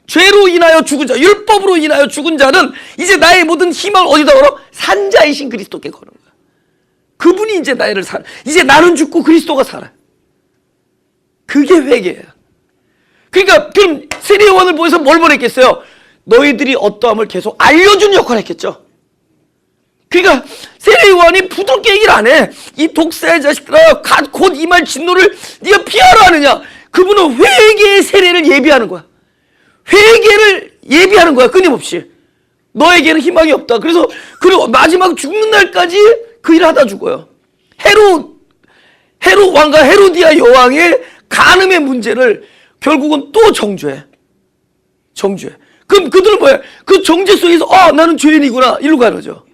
죄로 인하여 죽은 자, 율법으로 인하여 죽은 자는 이제 나의 모든 희망을 어디다 걸어? 산 자이신 그리스도께 거는 거야. 그분이 이제 나를 살아. 이제 나는 죽고 그리스도가 살아. 그게 회개예요. 그러니까 그럼 세례요한을 보면서 뭘 보냈겠어요? 너희들이 어떠함을 계속 알려준 역할을 했겠죠. 그러니까 세례요한이 부드럽게 얘기를 안 해. 이 독사의 자식들아 곧 임할 진노를 네가 피하라 하느냐. 그분은 회개의 세례를 예비하는 거야. 회개를 예비하는 거야. 끊임없이. 너에게는 희망이 없다. 그리고 마지막 죽는 날까지 그 일을 하다 죽어요. 헤롯 왕과 헤로디아 여왕의 간음의 문제를 결국은 또 정죄해. 그럼 그들은 뭐야? 그 정죄 속에서 나는 죄인이구나. 이리로 가는 거죠.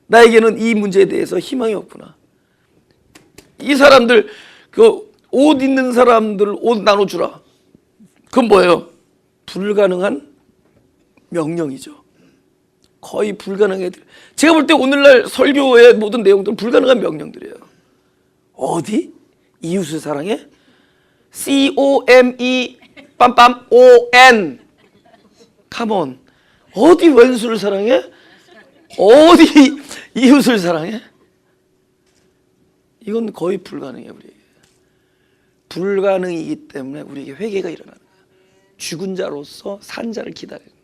나에게는 이 문제에 대해서 희망이 없구나. 이 사람들 옷 있는 사람들 옷 나눠주라. 그건 뭐예요? 불가능한 명령이죠. 거의 불가능해. 제가 볼 때 오늘날 설교의 모든 내용들은 불가능한 명령들이에요. 어디? 이웃을 사랑해? C-O-M-E 빰빰 O-N. 컴온. 어디 왼수를 사랑해? 어디 이웃을 사랑해? 이건 거의 불가능해요. 우리에게. 불가능이기 때문에 우리에게 회개가 일어나는 거예요. 죽은 자로서 산 자를 기다리는 거예요.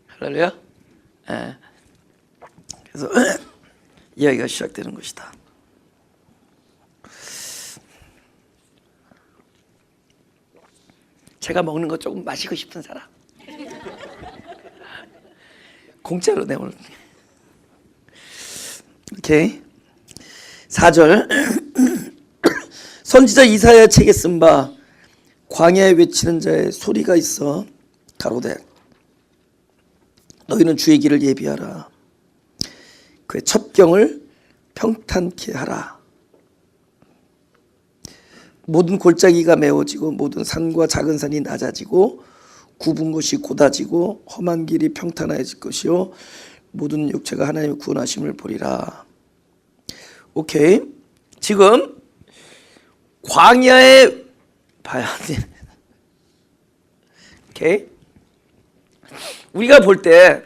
할렐루야. 네. 그래서 이야기가 시작되는 것이다. 제가 먹는 거 조금 마시고 싶은 사람. 공짜로 내 오늘. 오케이. 4절. 선지자 이사야 책에 쓴 바 광야에 외치는 자의 소리가 있어 가로되 너희는 주의 길을 예비하라. 그의 첩경을 평탄케 하라. 모든 골짜기가 메워지고 모든 산과 작은 산이 낮아지고 굽은 것이 곧아지고 험한 길이 평탄해질 것이요 모든 육체가 하나님의 구원하심을 보리라. 오케이. 지금 광야에 봐야 돼. 오케이. 우리가 볼 때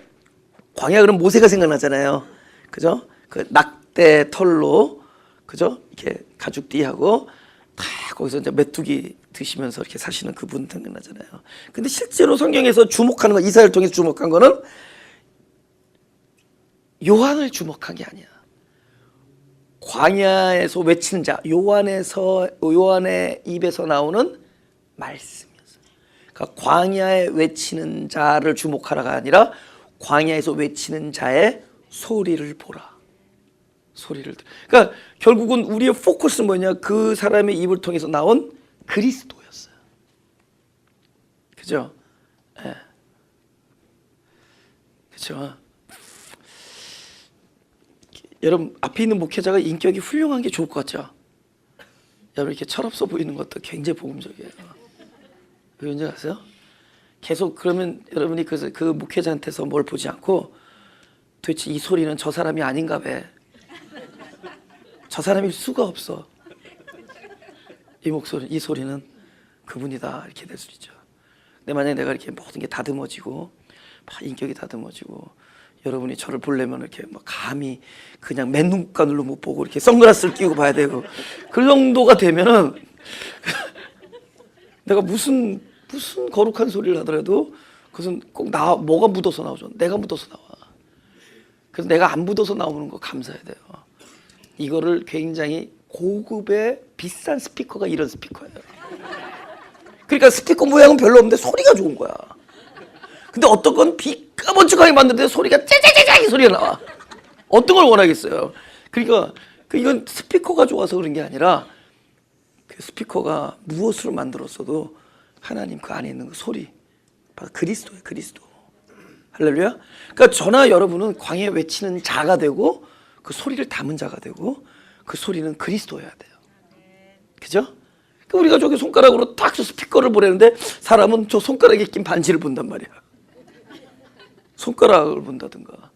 광야 그럼 모세가 생각나잖아요. 그죠? 그 낙대 털로 그죠? 이렇게 가죽띠하고 다 거기서 이제 메뚜기 드시면서 이렇게 사시는 그분 생각나잖아요. 근데 실제로 성경에서 주목하는 거, 이사야를 통해서 주목한 거는 요한을 주목한 게 아니야. 광야에서 외치는 자, 요한의 입에서 나오는 말씀이었어요. 그러니까 광야에 외치는 자를 주목하라가 아니라 광야에서 외치는 자의 소리를 보라. 소리를. 그러니까 결국은 우리의 포커스는 뭐냐? 그 사람의 입을 통해서 나온 그리스도였어요. 그죠? 예. 그죠? 여러분 앞에 있는 목회자가 인격이 훌륭한 게 좋을 것 같죠? 여러분 이렇게 철없어 보이는 것도 굉장히 복음적이에요. 왠지 아세요? 계속 그러면 여러분이 그 목회자한테서 뭘 보지 않고 도대체 이 소리는 저 사람이 아닌가 봐. 저 사람일 수가 없어. 이 목소리, 이 소리는 그분이다 이렇게 될 수 있죠. 근데 만약에 내가 이렇게 모든 게 다듬어지고 막 인격이 다듬어지고 여러분이 저를 보려면 이렇게 막 감히 그냥 맨눈간으로 못 보고 이렇게 선글라스를 끼고 봐야 되고 그 정도가 되면은 내가 무슨 거룩한 소리를 하더라도 그것은 꼭 뭐가 묻어서 나오죠. 내가 묻어서 나와. 그래서 내가 안 묻어서 나오는 거 감사해야 돼요. 이거를 굉장히 고급의 비싼 스피커가 이런 스피커예요. 그러니까 스피커 모양은 별로 없는데 소리가 좋은 거야. 근데 어떤 건 비까번쩍하게 만드는데 소리가 짜자자자 이 소리가 나와. 어떤 걸 원하겠어요. 그러니까 이건 스피커가 좋아서 그런 게 아니라 그 스피커가 무엇으로 만들었어도 하나님 그 안에 있는 그 소리 바로 그리스도예요. 그리스도. 할렐루야. 그러니까 저나 여러분은 광야에 외치는 자가 되고 그 소리를 담은 자가 되고 그 소리는 그리스도여야 돼요. 그죠? 그러니까 우리가 저기 손가락으로 딱 저 스피커를 보내는데 사람은 저 손가락에 낀 반지를 본단 말이야. 손가락을 본다든가.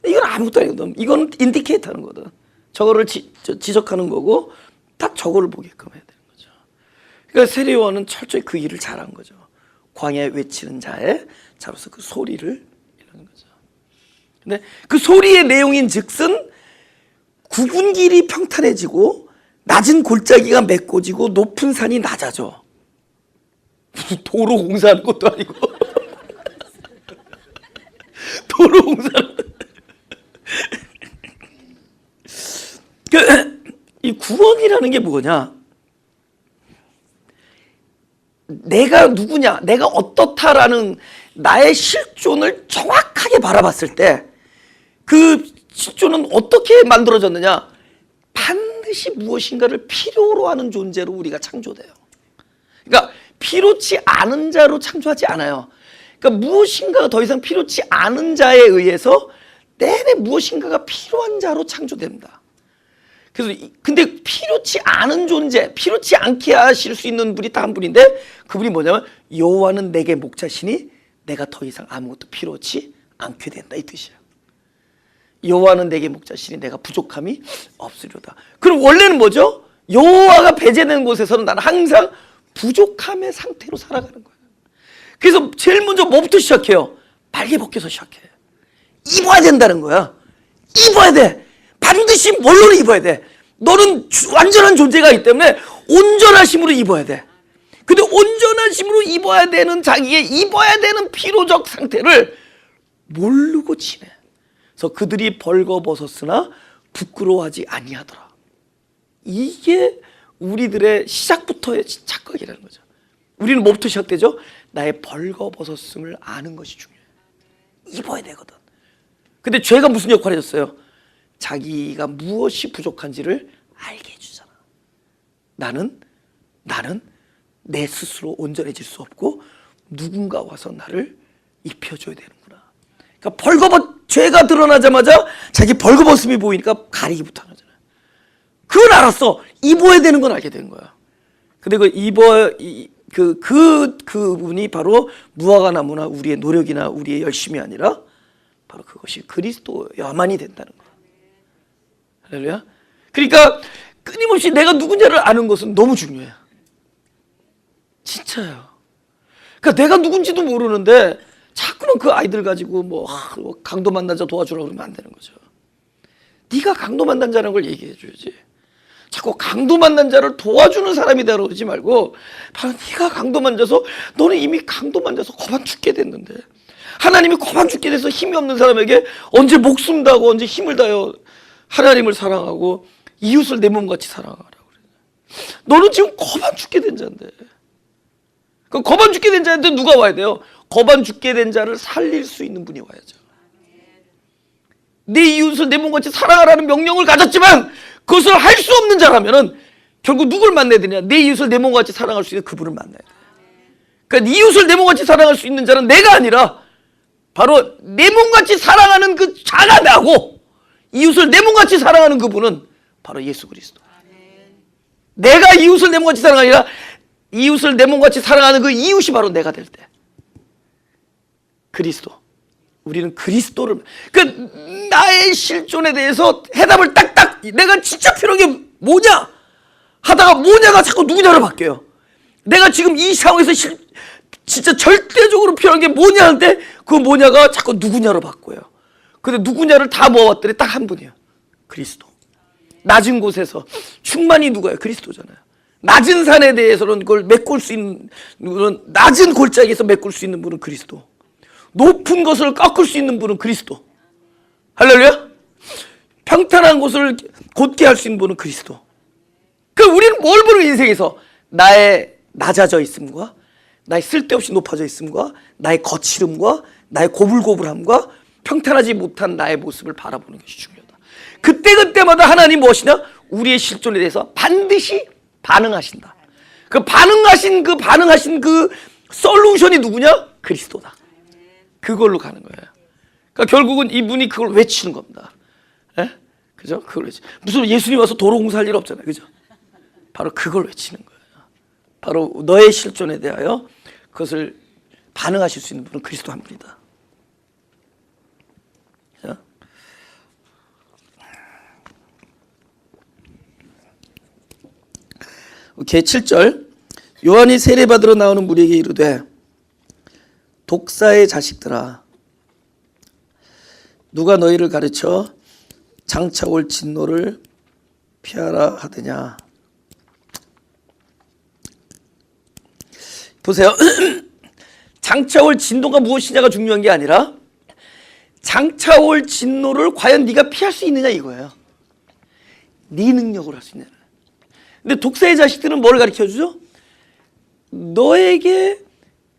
이건 아무것도 아니거든. 이건 인디케이트 하는 거거든. 저거를 지적하는 거고 딱 저거를 보게끔 해야 되는 거죠. 그러니까 세례요한은 철저히 그 일을 잘한 거죠. 광야에 외치는 자의 자로서 그 소리를 이러는 거죠. 근데 그 소리의 내용인 즉슨 굽은 길이 평탄해지고 낮은 골짜기가 메꿔지고 높은 산이 낮아져. 무슨 도로 공사하는 것도 아니고 도로 공사는 이 구원이라는 게 뭐냐? 내가 누구냐, 내가 어떻다라는 나의 실존을 정확하게 바라봤을 때 그 실존은 어떻게 만들어졌느냐? 반드시 무엇인가를 필요로 하는 존재로 우리가 창조돼요. 그러니까 필요치 않은 자로 창조하지 않아요. 그러니까 무엇인가가 더 이상 필요치 않은 자에 의해서 내내 무엇인가가 필요한 자로 창조됩니다. 그래서 근데 필요치 않은 존재, 필요치 않게 하실 수 있는 분이 딱 한 분인데 그분이 뭐냐면 여호와는 내게 목자시니 내가 더 이상 아무것도 필요치 않게 된다 이 뜻이야. 여호와는 내게 목자시니 내가 부족함이 없으리로다. 그럼 원래는 뭐죠? 여호와가 배제되는 곳에서는 나는 항상 부족함의 상태로 살아가는 거예요. 그래서 제일 먼저 뭐부터 시작해요? 빨개 벗겨서 시작해. 입어야 된다는 거야. 입어야 돼. 반드시 뭘로 입어야 돼. 너는 완전한 존재가 있기 때문에 온전하심으로 입어야 돼. 근데 온전하심으로 입어야 되는 자기의 입어야 되는 피로적 상태를 모르고 지내. 그래서 그들이 벌거벗었으나 부끄러워하지 아니하더라. 이게 우리들의 시작부터의 착각이라는 거죠. 우리는 뭐부터 시작되죠? 나의 벌거벗었음을 아는 것이 중요해. 입어야 되거든. 근데 죄가 무슨 역할을 해줬어요? 자기가 무엇이 부족한지를 알게 해주잖아. 나는 내 스스로 온전해질 수 없고 누군가 와서 나를 입혀줘야 되는구나. 그러니까 죄가 드러나자마자 자기 벌거벗음이 보이니까 가리기부터 하잖아요. 그걸 알았어. 입어야 되는 건 알게 된 거야. 근데 그분이 바로 무화과 나무나 우리의 노력이나 우리의 열심이 아니라 바로 그것이 그리스도야만이 된다는 거야. 할렐루야. 그러니까 끊임없이 내가 누구냐를 아는 것은 너무 중요해요. 진짜요. 그러니까 내가 누군지도 모르는데 자꾸만 그 아이들 가지고 강도 만난 자 도와주라고 그러면 안 되는 거죠. 네가 강도 만난 자라는 걸 얘기해 줘야지. 자꾸 강도 만난 자를 도와주는 사람이다 그러지 말고 바로 네가 강도 만져서 너는 이미 강도 만져서 거반 죽게 됐는데 하나님이 거반 죽게 돼서 힘이 없는 사람에게 언제 목숨 다하고 언제 힘을 다하여 하나님을 사랑하고 이웃을 내 몸같이 사랑하라고 그래. 너는 지금 거반 죽게 된 자인데. 그 거반 죽게 된 자한테 누가 와야 돼요? 거반 죽게 된 자를 살릴 수 있는 분이 와야죠. 내 이웃을 내 몸같이 사랑하라는 명령을 가졌지만 그것을 할 수 없는 자라면은 결국 누굴 만나야 되냐? 내 이웃을 내 몸같이 사랑할 수 있는 그분을 만나야 돼. 그러니까 이웃을 내 몸같이 사랑할 수 있는 자는 내가 아니라 바로 내 몸같이 사랑하는 그 자가 나고 이웃을 내 몸같이 사랑하는 그분은 바로 예수 그리스도. 내가 이웃을 내 몸같이 사랑하는 게 아니라 이웃을 내 몸같이 사랑하는 그 이웃이 바로 내가 될 때. 그리스도. 우리는 그리스도를 나의 실존에 대해서 해답을 딱딱 내가 진짜 필요한 게 뭐냐 하다가 뭐냐가 자꾸 누구냐로 바뀌어요. 내가 지금 이 상황에서 진짜 절대적으로 필요한 게 뭐냐 하는데 그 뭐냐가 자꾸 누구냐로 바꿔요. 근데 누구냐를 다 모아왔더니 딱 한 분이에요. 그리스도. 낮은 곳에서 충만히 누가요? 그리스도잖아요. 낮은 산에 대해서는 그걸 메꿀 수 있는 분은 낮은 골짜기에서 메꿀 수 있는 분은 그리스도. 높은 것을 꺾을 수 있는 분은 그리스도. 할렐루야. 평탄한 곳을 곧게 할 수 있는 분은 그리스도. 우리는 뭘 보는 인생에서 나의 낮아져 있음과 나의 쓸데없이 높아져 있음과 나의 거칠음과 나의 고불고불함과 평탄하지 못한 나의 모습을 바라보는 것이 중요하다. 그때마다 하나님 무엇이냐? 우리의 실존에 대해서 반드시 반응하신다. 반응하신 그 솔루션이 누구냐? 그리스도다. 그걸로 가는 거예요. 그러니까 결국은 이분이 그걸 외치는 겁니다. 예? 그죠? 그걸 무슨 예수님 와서 도로 공사할 일 없잖아요. 그죠? 바로 그걸 외치는 거예요. 바로 너의 실존에 대하여 그것을 반응하실 수 있는 분은 그리스도 한 분이다. 그죠? 오케이, 7절. 요한이 세례받으러 나오는 무리에게 이르되 독사의 자식들아 누가 너희를 가르쳐 장차 올 진노를 피하라 하더냐. 보세요. 장차 올 진노가 무엇이냐가 중요한 게 아니라 장차 올 진노를 과연 네가 피할 수 있느냐 이거예요. 네 능력으로 할 수 있느냐. 근데 독사의 자식들은 뭘 가르쳐주죠? 너에게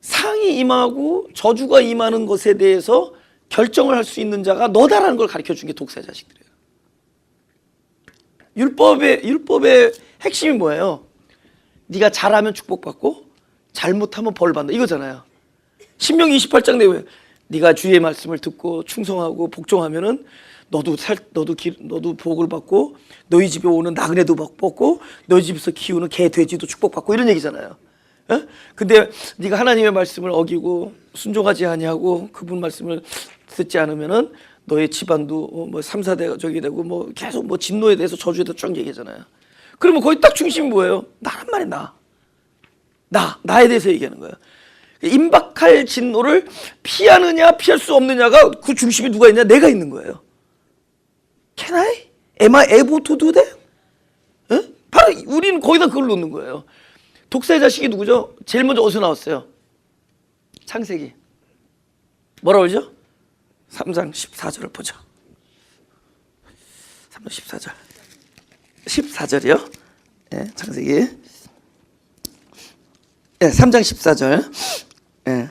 상이 임하고 저주가 임하는 것에 대해서 결정을 할 수 있는 자가 너다라는 걸 가르쳐준 게 독사의 자식들이에요. 율법의 핵심이 뭐예요? 네가 잘하면 축복받고 잘못하면 벌받는다 이거잖아요. 신명기 28장 내용에 네가 주의 말씀을 듣고 충성하고 복종하면은 너도 복을 받고 너희 집에 오는 나그네도 복받고 너희 집에서 키우는 개 돼지도 축복받고 이런 얘기잖아요. 에? 근데 네가 하나님의 말씀을 어기고 순종하지 아니하고 그분 말씀을 듣지 않으면은 너의 집안도 뭐 3, 4대가 저기 되고 뭐 계속 뭐 진노에 대해서 저주에 대해서 쭉 얘기하잖아요. 그러면 거기 딱 중심이 뭐예요? 나란 말이야. 나에 대해서 얘기하는 거예요. 임박할 진노를 피하느냐 피할 수 없느냐가 그 중심에 누가 있냐? 내가 있는 거예요. Can I? Am I able to do that? 바로 우리는 거기다 그걸 놓는 거예요. 독사의 자식이 누구죠? 제일 먼저 어디서 나왔어요? 창세기. 뭐라고 그러죠? 3장 14절을 보죠. 3장 14절. 14절이요? 예, 창세기. 예, 3장 14절. 예.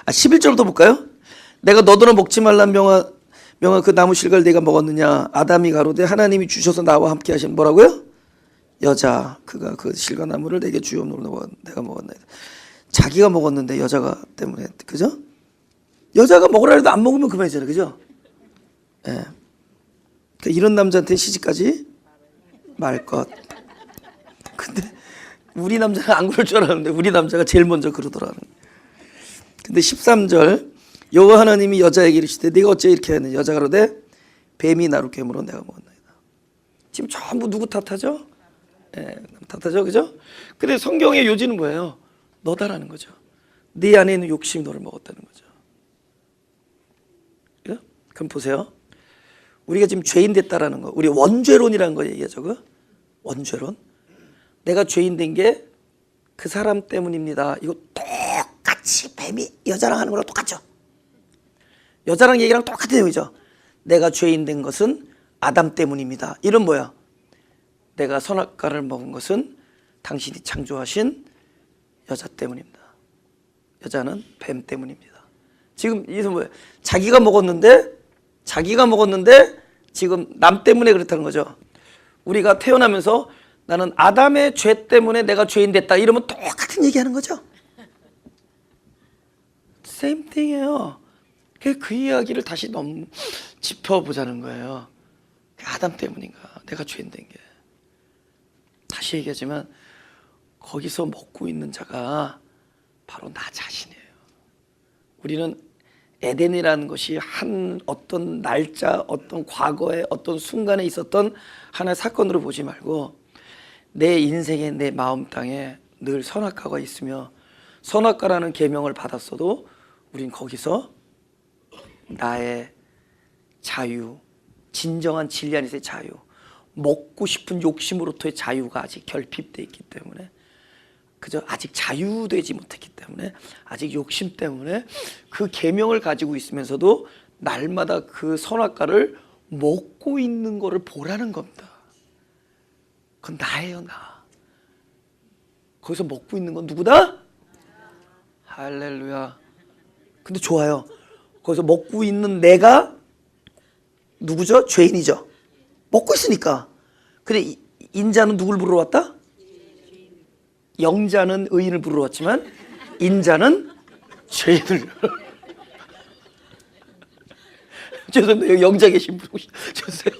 11절부터 볼까요? 내가 너더러 먹지 말란 명한 그 나무 실과를 내가 먹었느냐? 아담이 가로되 하나님이 주셔서 나와 함께 하신 뭐라고요? 여자 그가 그 실과 나무를 내게 주옵노라 내가 먹었나이다. 자기가 먹었는데 여자가 때문에 그죠? 여자가 먹으라 해도 안 먹으면 그만이잖아요, 그죠? 예. 그러니까 이런 남자한테 시집까지 말 것. 근데 우리 남자는 안 그럴 줄 알았는데 우리 남자가 제일 먼저 그러더라는. 근데 13절 여호와 하나님이 여자에게 이르시되 네가 어째 이렇게 하느냐? 여자가 그러되 뱀이 나로 괴물어 내가 먹었나이다. 지금 전부 누구 탓하죠? 예, 탓하죠, 그죠? 근데 성경의 요지는 뭐예요? 너다라는 거죠. 네 안에 있는 욕심이 너를 먹었다는 거죠. 그죠? 그럼 보세요. 우리가 지금 죄인 됐다라는 거, 우리 원죄론이라는 거 얘기하죠, 그 원죄론. 내가 죄인 된 게 그 사람 때문입니다. 이거 똑같이 뱀이 여자랑 하는 거랑 똑같죠. 여자랑 얘기랑 똑같은 내용이죠. 내가 죄인 된 것은 아담 때문입니다. 이런 뭐야? 내가 선악과를 먹은 것은 당신이 창조하신 여자 때문입니다. 여자는 뱀 때문입니다. 지금 이게 뭐예요? 자기가 먹었는데 지금 남 때문에 그렇다는 거죠. 우리가 태어나면서 나는 아담의 죄 때문에 내가 죄인 됐다 이러면 똑같은 얘기하는 거죠. same thing이에요. 그 이야기를 다시 짚어보자는 거예요. 아담 때문인가? 내가 죄인 된 게. 다시 얘기하지만 거기서 먹고 있는 자가 바로 나 자신이에요. 우리는 에덴이라는 것이 한 어떤 날짜, 어떤 과거에 어떤 순간에 있었던 하나의 사건으로 보지 말고 내 인생에 내 마음 땅에 늘 선악과가 있으며 선악과라는 계명을 받았어도 우린 거기서 나의 자유, 진정한 진리 안에서의 자유, 먹고 싶은 욕심으로부터의 자유가 아직 결핍되어 있기 때문에 그저 아직 자유되지 못했기 때문에 아직 욕심 때문에 그 계명을 가지고 있으면서도 날마다 그 선악과를 먹고 있는 거를 보라는 겁니다. 그건 나예요, 나. 거기서 먹고 있는 건 누구다? 할렐루야. 근데 좋아요. 거기서 먹고 있는 내가 누구죠? 죄인이죠. 먹고 있으니까. 근데 인자는 누굴 부르러 왔다? 영자는 의인을 부르러 왔지만 인자는 죄인을. 죄송해요. 영자 계신 분 주세요.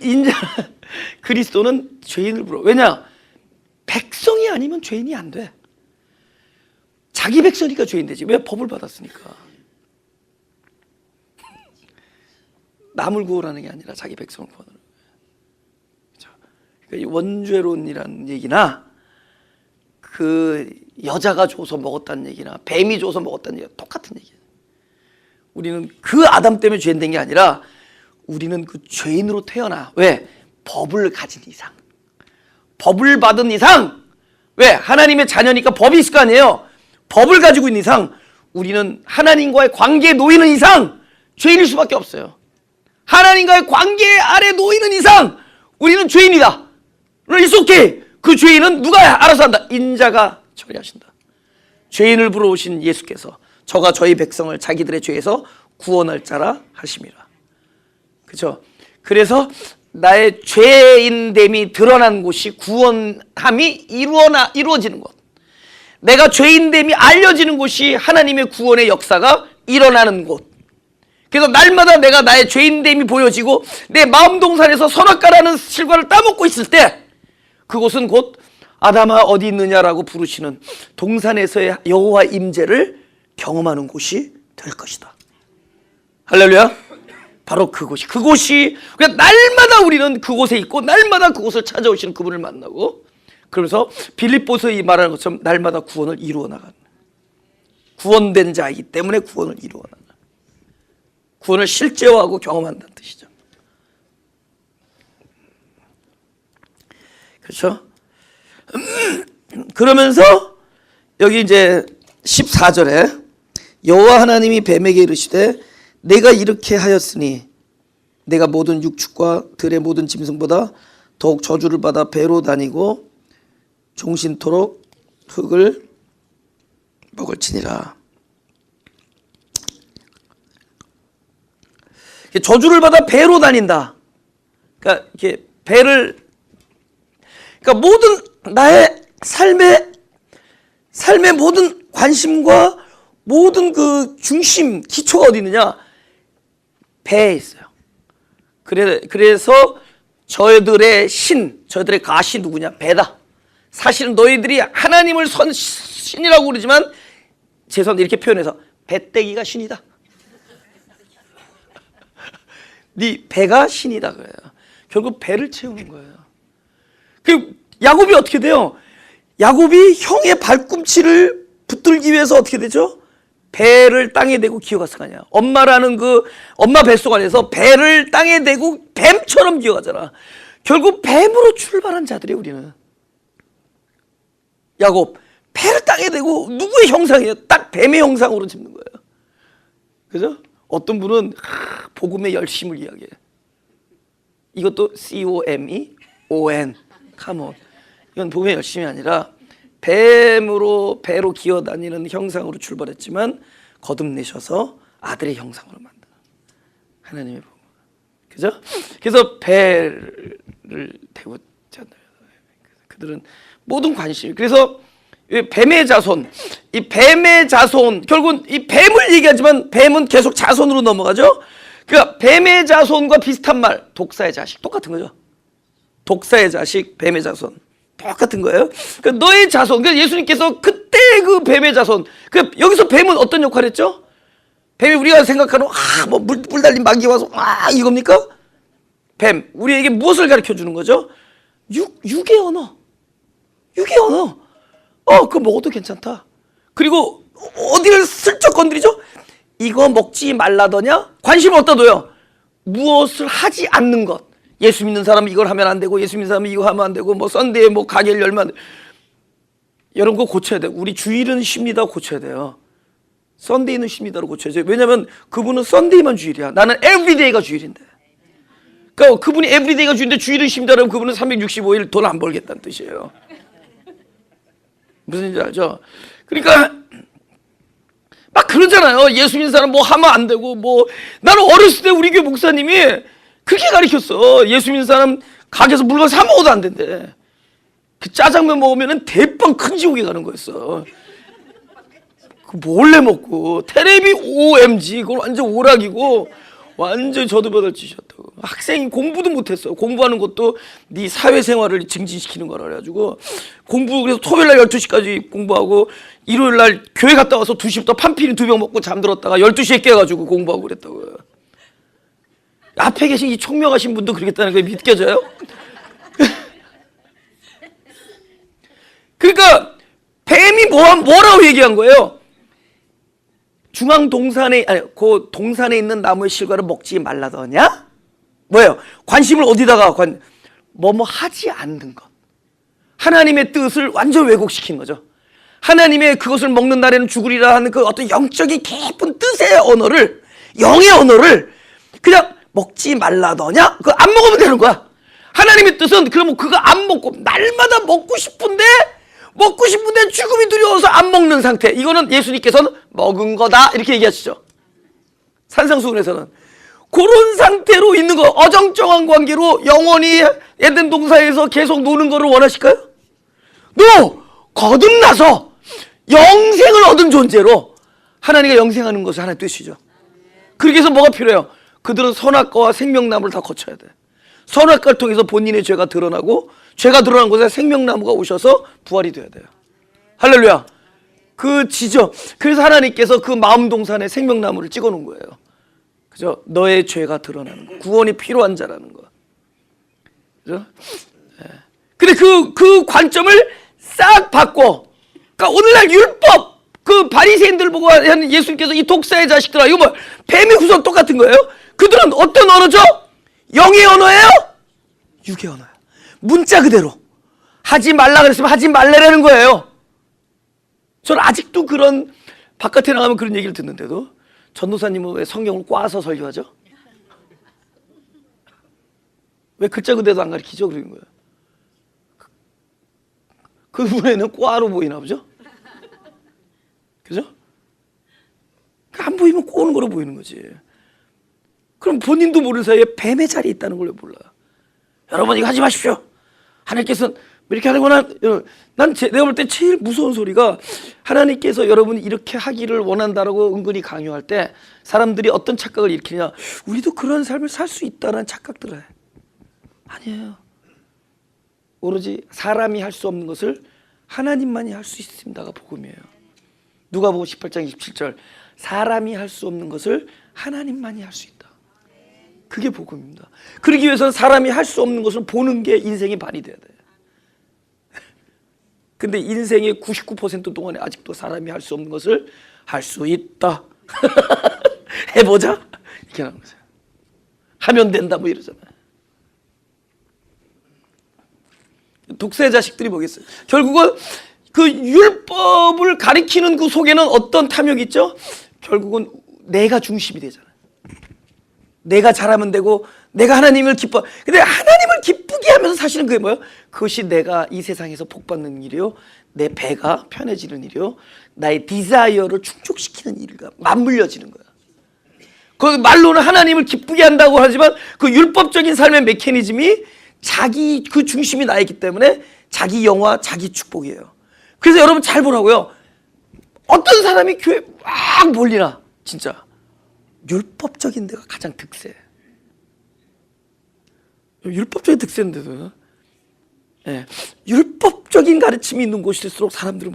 인자 그리스도는 죄인을 부르러. 왜냐? 백성이 아니면 죄인이 안 돼. 자기 백성이니까 죄인 되지. 왜? 법을 받았으니까. 남을 구원하는 게 아니라 자기 백성을 구원하는 거예요. 그렇죠? 그러니까 이 원죄론이라는 얘기나 그 여자가 줘서 먹었다는 얘기나 뱀이 줘서 먹었다는 얘기가 똑같은 얘기예요. 우리는 그 아담 때문에 죄인 된 게 아니라 우리는 그 죄인으로 태어나. 왜? 법을 가진 이상, 법을 받은 이상. 왜? 하나님의 자녀니까 법이 있을 거 아니에요. 법을 가지고 있는 이상 우리는 하나님과의 관계에 놓이는 이상 죄인일 수밖에 없어요. 하나님과의 관계 아래 놓이는 이상 우리는 죄인이다. It's okay. 그 죄인은 누가 알아서 한다? 인자가 처리하신다. 죄인을 불러오신 예수께서 저가 저희 백성을 자기들의 죄에서 구원할 자라 하심이라. 그렇죠? 그래서 나의 죄인됨이 드러난 곳이 구원함이 이루어지는 곳. 내가 죄인됨이 알려지는 곳이 하나님의 구원의 역사가 일어나는 곳. 그래서 날마다 내가 나의 죄인됨이 보여지고 내 마음 동산에서 선악과라는 실과를 따먹고 있을 때 그곳은 곧 아담아 어디 있느냐라고 부르시는 동산에서의 여호와 임재를 경험하는 곳이 될 것이다. 할렐루야. 바로 그곳이 그냥 날마다 우리는 그곳에 있고 날마다 그곳을 찾아오시는 그분을 만나고, 그러면서 빌립보서에 말하는 것처럼 날마다 구원을 이루어 나가는, 구원된 자이기 때문에 구원을 이루어 나가는, 구원을 실제화하고 경험한다는 뜻이죠. 그렇죠? 그러면서 여기 이제 14절에 여호와 하나님이 뱀에게 이르시되 내가 이렇게 하였으니 내가 모든 육축과 들의 모든 짐승보다 더욱 저주를 받아 배로 다니고 종신토록 흙을 먹을지니라. 저주를 받아 배로 다닌다. 그러니까 이렇게 배를, 그러니까 모든 나의 삶의 모든 관심과 모든 그 중심, 기초가 어디 있느냐? 배에 있어요. 그래서 저희들의 저희들의 가시 누구냐? 배다. 사실은 너희들이 하나님을 신이라고 그러지만 죄송한데 이렇게 표현해서 배때기가 신이다. 네 배가 신이다 그래요. 결국 배를 채우는 거예요. 그 야곱이 어떻게 돼요? 야곱이 형의 발꿈치를 붙들기 위해서 어떻게 되죠? 배를 땅에 대고 기어갔을 거 아니야. 엄마라는 그 엄마 뱃속 안에서 배를 땅에 대고 뱀처럼 기어가잖아. 결국 뱀으로 출발한 자들이에요, 우리는. 야곱, 배를 땅에 대고 누구의 형상이에요? 딱 뱀의 형상으로 짓는 거예요. 그죠? 어떤 분은 복음의 열심을 이야기해요. 이것도 COMEON, come on. 이건 복음의 열심이 아니라 배로 기어다니는 형상으로 출발했지만 거듭내셔서 아들의 형상으로 만드는 하나님의 복음. 그죠? 그래서 배를 대고 잖아요. 그들은 모든 관심. 그래서 뱀의 자손, 이 뱀의 자손, 결국은 이 뱀을 얘기하지만 뱀은 계속 자손으로 넘어가죠. 그러니까 뱀의 자손과 비슷한 말, 독사의 자식, 똑같은 거죠. 독사의 자식, 뱀의 자손, 똑같은 거예요. 그러니까 너의 자손, 그러니까 예수님께서 그때 그 뱀의 자손, 그러니까 여기서 뱀은 어떤 역할을 했죠? 뱀이 우리가 생각하는 뭐 물 달린 마귀 와서 이겁니까? 뱀, 우리에게 무엇을 가르쳐 주는 거죠? 육의 언어. 육의 언어. 그거 먹어도 괜찮다. 그리고 어디를 슬쩍 건드리죠? 이거 먹지 말라더냐? 관심을 어디다 둬요? 무엇을 하지 않는 것. 예수 믿는 사람은 이걸 하면 안 되고, 예수 믿는 사람은 이거 하면 안 되고, 뭐 썬데이에 뭐 가게를 열면 안 돼. 여러분 그거 고쳐야 돼요. 우리 주일은 쉽니다 고쳐야 돼요. 썬데이는 쉽니다로 고쳐야죠. 왜냐면 그분은 썬데이만 주일이야. 나는 에브리데이가 주일인데. 그러니까 그분이 에브리데이가 주일인데 주일은 쉽니다 그러면 그분은 365일 돈 안 벌겠다는 뜻이에요. 무슨 얘기인지 알죠? 그러니까 막 그러잖아요. 예수 믿는 사람 뭐 하면 안 되고, 뭐 나는 어렸을 때 우리 교회 목사님이 그렇게 가르쳤어. 예수 믿는 사람 가게에서 물건 사 먹어도 안 된대. 그 짜장면 먹으면은 대빵 큰 지옥에 가는 거였어. 그 몰래 먹고 테레비 OMG 그걸 완전 오락이고 완전 저도받을 짓이었다고. 학생이 공부도 못했어. 공부하는 것도 네 사회생활을 증진시키는 거라 그래가지고 공부, 그래서 토요일날 12시까지 공부하고 일요일날 교회 갔다 와서 2시부터 판피린 2병 먹고 잠들었다가 12시에 깨가지고 공부하고 그랬다고요. 앞에 계신 이 총명하신 분도 그러겠다는 게 믿겨져요? 그러니까 뱀이 뭐라고 얘기한 거예요? 중앙 동산에, 그 동산에 있는 나무의 실과를 먹지 말라더냐? 뭐예요? 관심을 어디다가 뭐뭐 하지 않는 것. 하나님의 뜻을 완전 왜곡시킨 거죠. 하나님의 그것을 먹는 날에는 죽으리라 하는 그 어떤 영적인 깊은 뜻의 언어를, 영의 언어를 그냥 먹지 말라더냐? 그거 안 먹으면 되는 거야. 하나님의 뜻은 그러면 그거 안 먹고 날마다 먹고 싶은데 죽음이 두려워서 안 먹는 상태. 이거는 예수님께서는 먹은 거다 이렇게 얘기하시죠. 산상수훈에서는 그런 상태로 있는 거, 어정쩡한 관계로 영원히 에덴 동산에서 계속 노는 거를 원하실까요? No! 거듭나서 영생을 얻은 존재로 하나님과 영생하는 것을 하나의 뜻이죠. 그렇게 해서 뭐가 필요해요? 그들은 선악과와 생명나무를 다 거쳐야 돼. 선악과를 통해서 본인의 죄가 드러나고, 죄가 드러난 곳에 생명나무가 오셔서 부활이 돼야 돼요. 할렐루야. 그 지점. 그래서 하나님께서 그 마음 동산에 생명나무를 찍어 놓은 거예요. 그죠? 너의 죄가 드러나는 거. 구원이 필요한 자라는 거. 그죠? 근데 그 관점을 싹 바꿔. 그러니까 오늘날 율법, 그 바리새인들 보고 하는 예수님께서 이 독사의 자식들아, 이거 뭐 뱀의 후손 똑같은 거예요? 그들은 어떤 언어죠? 영의 언어예요? 육의 언어예요. 문자 그대로. 하지 말라 그랬으면 하지 말래라는 거예요. 저는 아직도 그런, 바깥에 나가면 그런 얘기를 듣는데도 전도사님은 왜 성경을 꽈서 설교하죠? 왜 글자 그대로 안 가르치죠? 그런 거예요. 그 눈에는 꽈로 보이나 보죠? 그죠? 안 보이면 꼬는 거로 보이는 거지. 그럼 본인도 모르는 사이에 뱀의 자리에 있다는 걸 왜 몰라요? 여러분 이거 하지 마십시오. 하나님께서는 이렇게 하는구나. 내가 볼 때 제일 무서운 소리가 하나님께서 여러분이 이렇게 하기를 원한다라고 은근히 강요할 때 사람들이 어떤 착각을 일으키냐. 우리도 그런 삶을 살 수 있다는 착각들을 해. 아니에요. 오로지 사람이 할 수 없는 것을 하나님만이 할 수 있습니다가 복음이에요. 누가복음 18장 27절 사람이 할 수 없는 것을 하나님만이 할 수 있다. 그게 복음입니다. 그러기 위해서는 사람이 할 수 없는 것을 보는 게 인생의 반이 돼야 돼요. 근데 인생의 99% 동안에 아직도 사람이 할 수 없는 것을 할 수 있다. 해보자. 이렇게 하는 거죠. 하면 된다 뭐 이러잖아요. 독사의 자식들이 뭐겠어요? 결국은 그 율법을 가리키는 그 속에는 어떤 탐욕이 있죠? 결국은 내가 중심이 되잖아요. 내가 잘하면 되고 내가 하나님을 기뻐. 근데 하나님을 기쁘게 하면서 사실은 그게 뭐예요? 그것이 내가 이 세상에서 복받는 일이요, 내 배가 편해지는 일이요, 나의 디자이어를 충족시키는 일과 맞물려지는 거야. 그 말로는 하나님을 기쁘게 한다고 하지만 그 율법적인 삶의 메커니즘이 자기 그 중심이 나이기 때문에 자기 영화, 자기 축복이에요. 그래서 여러분 잘 보라고요. 어떤 사람이 교회 막 몰리나 진짜 율법적인 데가 가장 득세. 율법적인 득세인데도 예, 율법적인 가르침이 있는 곳일수록 사람들은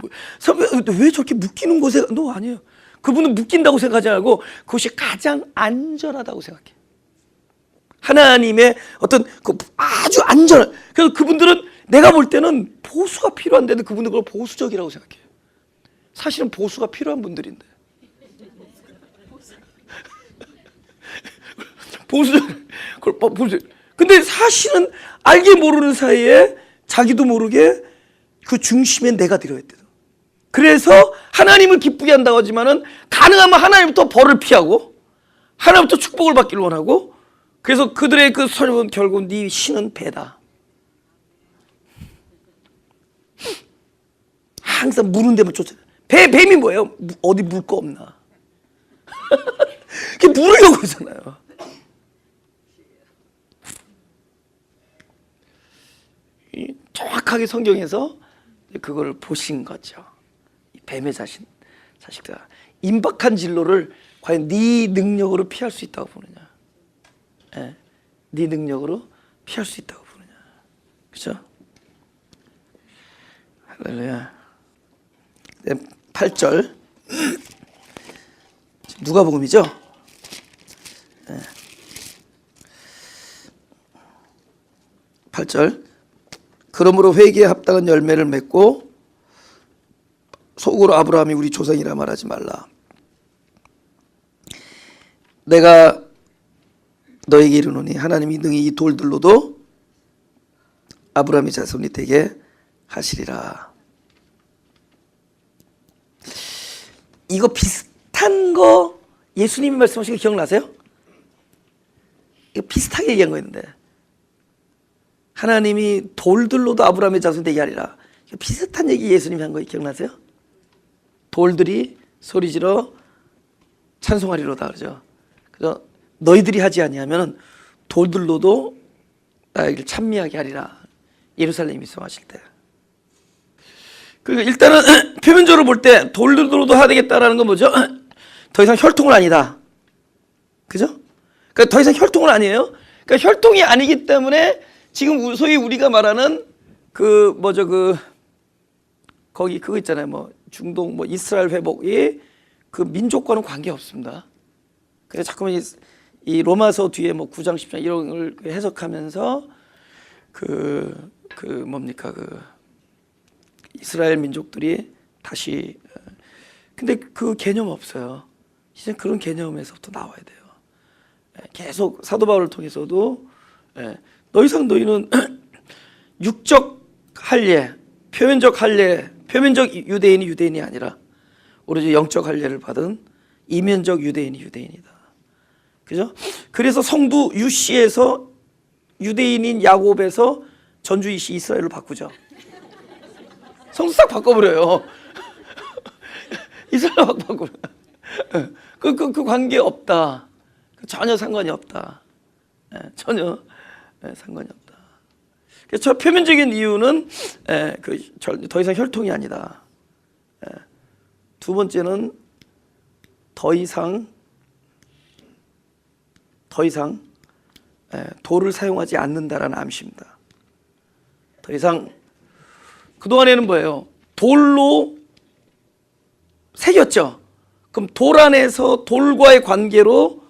왜 저렇게 묶이는 곳에 너 아니에요. 그분은 묶인다고 생각하지 말고 그것이 가장 안전하다고 생각해. 하나님의 어떤 그 아주 안전한. 그래서 그분들은 내가 볼 때는 보수가 필요한데도 그분들은 그걸 보수적이라고 생각해요. 사실은 보수가 필요한 분들인데. 보수적. 그걸 보수. 근데 사실은 알게 모르는 사이에 자기도 모르게 그 중심에 내가 들어야 돼요. 그래서 하나님을 기쁘게 한다고 하지만은 가능하면 하나님부터 벌을 피하고 하나님부터 축복을 받기를 원하고 그래서 그들의 그 설명은 결국 네 신은 배다. 항상 무는 데만 쫓아. 뱀이 뭐예요? 어디 물 거 없나? 그게 물으려고 그러잖아요. 정확하게 성경에서 그걸 보신 거죠. 뱀의 자식들. 임박한 진로를 과연 네 능력으로 피할 수 있다고 보느냐? 네, 네 능력으로 피할 수 있다고 보느냐? 그렇죠? 할렐루야. 네, 8절 누가복음이죠? 네. 8절 그러므로 회개에 합당한 열매를 맺고 속으로 아브라함이 우리 조상이라 말하지 말라. 내가 너에게 이르노니 하나님이 능히 이 돌들로도 아브라함의 자손이 되게 하시리라. 이거 비슷한 거 예수님이 말씀하신 거 기억나세요? 이거 비슷하게 얘기한 거였는데 하나님이 돌들로도 아브라함의 자손 되게 하리라. 비슷한 얘기 예수님이 한 거 기억나세요? 돌들이 소리지러 찬송하리로다 그러죠. 그래서 너희들이 하지 아니하면 돌들로도 나에게 찬미하게 하리라. 예루살렘 입성하실 때. 그러니까 일단은 표면적으로 볼 때 돌들로도 해야 되겠다라는 건 뭐죠? 더 이상 혈통은 아니다. 그죠? 그러니까 더 이상 혈통은 아니에요. 그러니까 혈통이 아니기 때문에 지금 소위 우리가 말하는 그 뭐죠 거기 그거 있잖아요. 뭐 중동 뭐 이스라엘 회복이 그 민족과는 관계 없습니다. 그래서 자꾸만 이 로마서 뒤에 뭐 9장 10장 이런 걸 해석하면서 그 뭡니까 그 이스라엘 민족들이 다시 근데 그 개념 없어요. 이제 그런 개념에서부터 나와야 돼요. 계속 사도 바울을 통해서도 더 이상 너희는 육적 할례, 표면적 할례, 표면적 유대인이 유대인이 아니라 오로지 영적 할례를 받은 이면적 유대인이 유대인이다. 그죠? 그래서 성도 유씨에서 유대인인 야곱에서 전주 이씨 이스라엘로 바꾸죠. 성도 싹 바꿔버려요. 이스라엘 막 바꾸려. 그 관계 없다. 전혀 상관이 없다. 전혀 상관이 없다. 그래서 저 표면적인 이유는 더 이상 혈통이 아니다. 두 번째는 더 이상 돌을 사용하지 않는다라는 암시입니다. 더 이상 그동안에는 뭐예요? 돌로 새겼죠. 그럼 돌 안에서 돌과의 관계로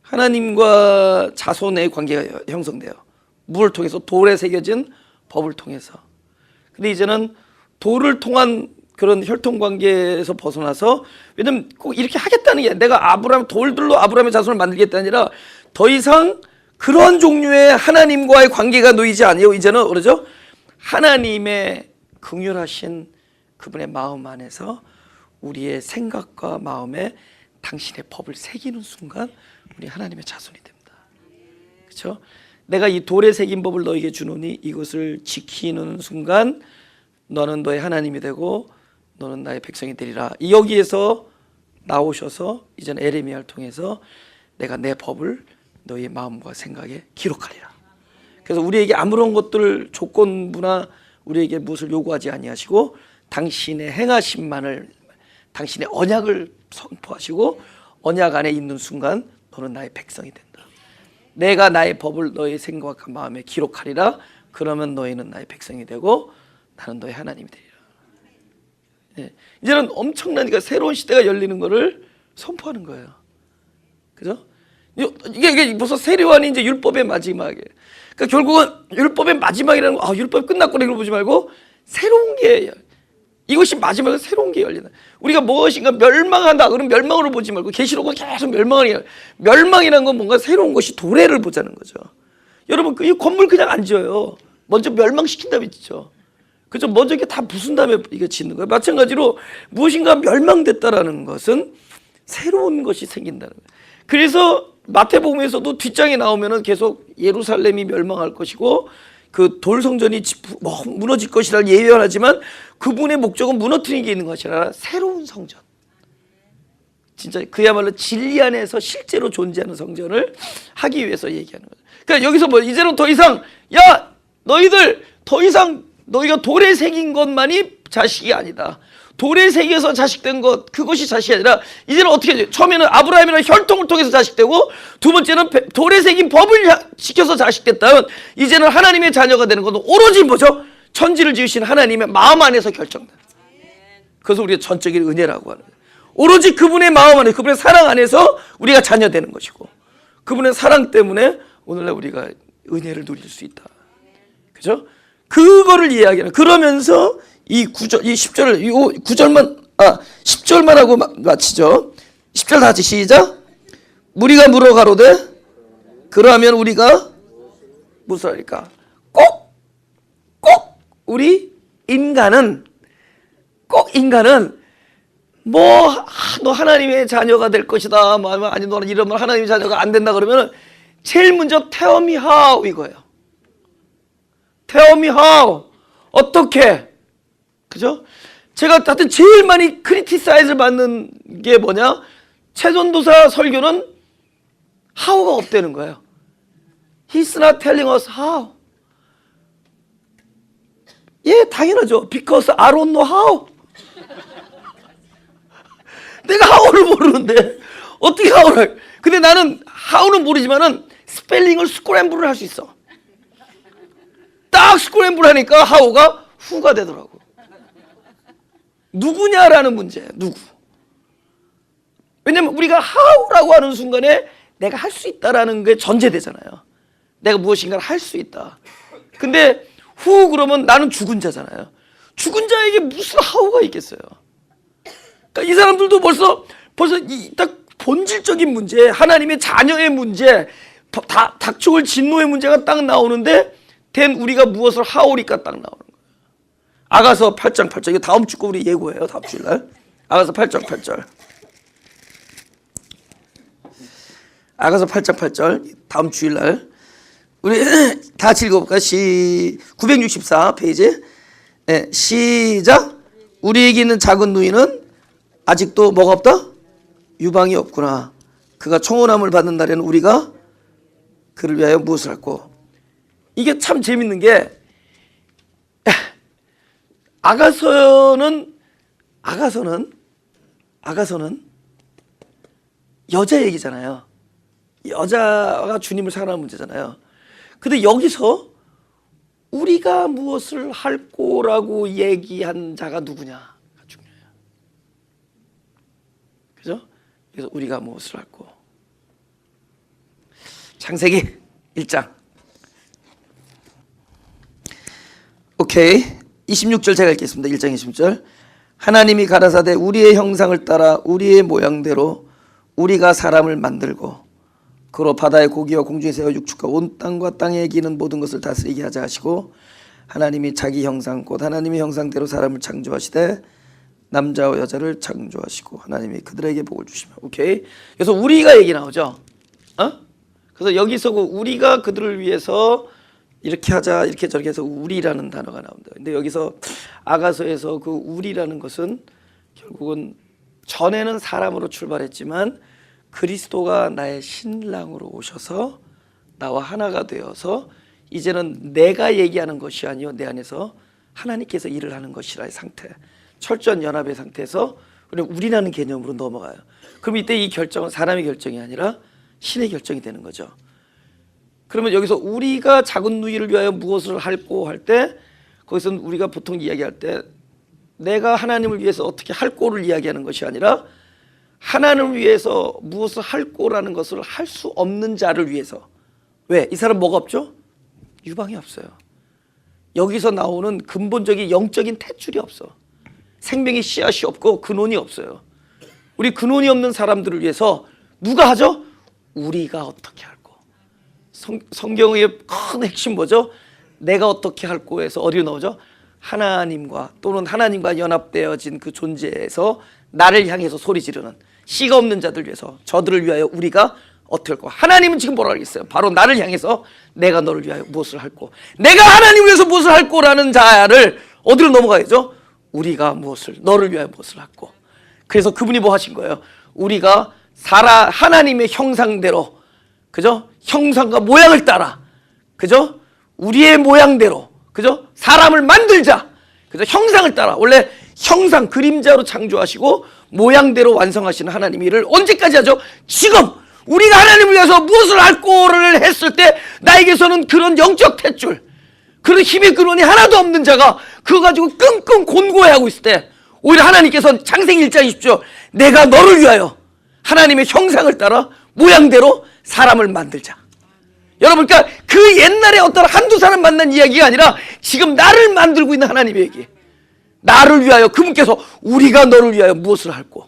하나님과 자손의 관계가 형성돼요. 물을 통해서 돌에 새겨진 법을 통해서. 근데 이제는 돌을 통한 그런 혈통 관계에서 벗어나서, 왜냐면 꼭 이렇게 하겠다는 게 내가 돌들로 아브라함의 자손을 만들겠다 아니라 더 이상 그런 종류의 하나님과의 관계가 놓이지 않아요. 이제는 그러죠. 하나님의 긍휼하신 그분의 마음 안에서 우리의 생각과 마음에 당신의 법을 새기는 순간 우리 하나님의 자손이 됩니다. 그렇죠? 내가 이 돌에 새긴 법을 너에게 주노니 이것을 지키는 순간 너는 너의 하나님이 되고 너는 나의 백성이 되리라. 여기에서 나오셔서 이제는 에레미야를 통해서 내가 내 법을 너의 마음과 생각에 기록하리라. 그래서 우리에게 아무런 것들 조건부나 우리에게 무엇을 요구하지 아니하시고 당신의 행하심만을, 당신의 언약을 선포하시고 언약 안에 있는 순간 너는 나의 백성이 된다. 내가 나의 법을 너의 생각과 마음에 기록하리라. 그러면 너희는 나의 백성이 되고 나는 너의 하나님이 되리라. 이제는 엄청나니까 새로운 시대가 열리는 것을 선포하는 거예요. 그죠? 이게 벌써 세례요한이 이제 율법의 마지막이에요. 그러니까 결국은 율법의 마지막이라는 거, 율법이 끝났구나 이걸 보지 말고 새로운 게, 이것이 마지막에 새로운 게 열린다. 우리가 무엇인가 멸망한다 그럼 멸망으로 보지 말고 계시록은 계속 멸망이에요. 멸망이라는 건 뭔가 새로운 것이 도래를 보자는 거죠. 여러분 이 건물 그냥 안 지어요. 먼저 멸망시킨 다음에 짓죠. 그죠? 먼저 이게 다 부순 다음에 이게 짓는 거예요. 마찬가지로 무엇인가 멸망됐다라는 것은 새로운 것이 생긴다는 거예요. 그래서 마태복음에서도 뒷장에 나오면은 계속 예루살렘이 멸망할 것이고 그 돌성전이 무너질 것이라 예언하지만 그분의 목적은 무너뜨리는 게 있는 것이 아니라 새로운 성전, 진짜 그야말로 진리 안에서 실제로 존재하는 성전을 하기 위해서 얘기하는 거죠. 그러니까 여기서 뭐 이제는 더 이상 너희들 더 이상 너희가 돌에 새긴 것만이 자식이 아니다. 돌에 새겨서 자식된 것, 그것이 자식이 아니라 이제는 어떻게 해요? 처음에는 아브라함이라는 혈통을 통해서 자식되고 두 번째는 돌에 새긴 법을 지켜서 자식됐다면 이제는 하나님의 자녀가 되는 것은 오로지 뭐죠? 천지를 지으신 하나님의 마음 안에서 결정된다. 그래서 우리가 전적인 은혜라고 하는 거예요. 오로지 그분의 마음 안에, 그분의 사랑 안에서 우리가 자녀 되는 것이고 그분의 사랑 때문에 오늘날 우리가 은혜를 누릴 수 있다. 그죠? 그거를 이야기하는. 그러면서 이 9절, 이 10절, 이 9절만, 10절만 하고 마치죠. 10절 다 같이 시작. 무리가 물어가로되 그러면 우리가 무엇을 할까? 꼭 우리 인간은 너 하나님의 자녀가 될 것이다. 아니 너는 이러면 하나님의 자녀가 안 된다 그러면 제일 먼저 tell me how 이거예요. tell me how. 어떻게? 그죠? 제가 하여튼 제일 많이 크리티사이즈를 받는 게 뭐냐? 최전도사 설교는 how가 없다는 거예요. He's not telling us how. 당연하죠. Because I don't know how. 내가 how를 모르는데 어떻게 how를? 근데 나는 how는 모르지만은 스펠링을 스크램블을 할 수 있어. 딱 스크램블 하니까 how가 who가 되더라고. 누구냐라는 문제예요. 누구? 왜냐면 우리가 how라고 하는 순간에 내가 할 수 있다라는 게 전제되잖아요. 내가 무엇인가를 할 수 있다. 근데 who 그러면 나는 죽은 자잖아요. 죽은 자에게 무슨 how가 있겠어요? 그러니까 이 사람들도 벌써 이 딱 본질적인 문제, 하나님의 자녀의 문제, 닥쳐올 진노의 문제가 딱 나오는데 된 우리가 무엇을 하오리까 딱 나오는 거예요. 아가서 8장 8절. 이거 다음 주 거 우리 예고해요. 다음 주일날. 아가서 8장 8절. 아가서 8장 8절. 다음 주일날 우리 다 같이 읽어볼까요? 964 페이지. 네, 시작. 우리에게 있는 작은 누이는 아직도 뭐가 없다? 유방이 없구나. 그가 청혼함을 받는 날에는 우리가 그를 위하여 무엇을 할꼬. 이게 참 재밌는 게 아가서는 여자 얘기잖아요. 여자가 주님을 사랑하는 문제잖아요. 근데 여기서 우리가 무엇을 할꼬라고 얘기한 자가 누구냐가 중요해요. 그죠? 그래서 우리가 무엇을 할꼬. 창세기 1장. 오케이. 26절 제가 읽겠습니다. 1장 26절. 하나님이 가라사대 우리의 형상을 따라 우리의 모양대로 우리가 사람을 만들고 그로 바다의 고기와 공중의 새와 육축과 온 땅과 땅에 기는 모든 것을 다스리게 하자 하시고 하나님이 자기 형상 곧 하나님의 형상대로 사람을 창조하시되 남자와 여자를 창조하시고 하나님이 그들에게 복을 주시며. 오케이. 그래서 우리가 얘기 나오죠. 그래서 여기서 우리가 그들을 위해서 이렇게 하자 이렇게 저렇게 해서 우리라는 단어가 나온다. 근데 여기서 아가서에서 그 우리라는 것은 결국은 전에는 사람으로 출발했지만 그리스도가 나의 신랑으로 오셔서 나와 하나가 되어서 이제는 내가 얘기하는 것이 아니요 내 안에서 하나님께서 일을 하는 것이라의 상태, 철저한 연합의 상태에서 우리라는 개념으로 넘어가요. 그럼 이때 이 결정은 사람의 결정이 아니라 신의 결정이 되는 거죠. 그러면 여기서 우리가 작은 누이를 위하여 무엇을 할꼬 할 때 거기서는 우리가 보통 이야기할 때 내가 하나님을 위해서 어떻게 할꼬를 이야기하는 것이 아니라 하나님을 위해서 무엇을 할꼬라는 것을 할 수 없는 자를 위해서. 왜? 이 사람 뭐가 없죠? 유방이 없어요. 여기서 나오는 근본적인 영적인 탯줄이 없어. 생명의 씨앗이 없고 근원이 없어요. 우리 근원이 없는 사람들을 위해서 누가 하죠? 우리가 어떻게 할꼬. 성경의 큰 핵심 뭐죠? 내가 어떻게 할꼬에서 어디로 나오죠? 하나님과 또는 하나님과 연합되어진 그 존재에서 나를 향해서 소리 지르는 씨가 없는 자들 위해서 저들을 위하여 우리가 어떻게 할꼬. 하나님은 지금 뭐라 하겠어요? 바로 나를 향해서 내가 너를 위하여 무엇을 할꼬. 내가 하나님을 위해서 무엇을 할꼬라는 자를 어디로 넘어가야죠? 우리가 무엇을 너를 위하여 무엇을 할꼬. 그래서 그분이 뭐 하신 거예요? 우리가 하나님의 형상대로, 그죠? 형상과 모양을 따라, 그죠? 우리의 모양대로, 그죠? 사람을 만들자, 그죠? 형상을 따라. 원래 형상, 그림자로 창조하시고 모양대로 완성하시는 하나님의 일을 언제까지 하죠? 지금 우리가 하나님을 위해서 무엇을 할꼬를 했을 때 나에게서는 그런 영적 탯줄, 그런 힘의 근원이 하나도 없는 자가 그거 가지고 끙끙 곤고해하고 있을 때 오히려 하나님께서 창세기 1장 20절 내가 너를 위하여 하나님의 형상을 따라 모양대로 사람을 만들자. 여러분, 그러니까 그 옛날에 어떤 한두 사람 만난 이야기가 아니라 지금 나를 만들고 있는 하나님의 얘기. 나를 위하여 그분께서 우리가 너를 위하여 무엇을 할꼬.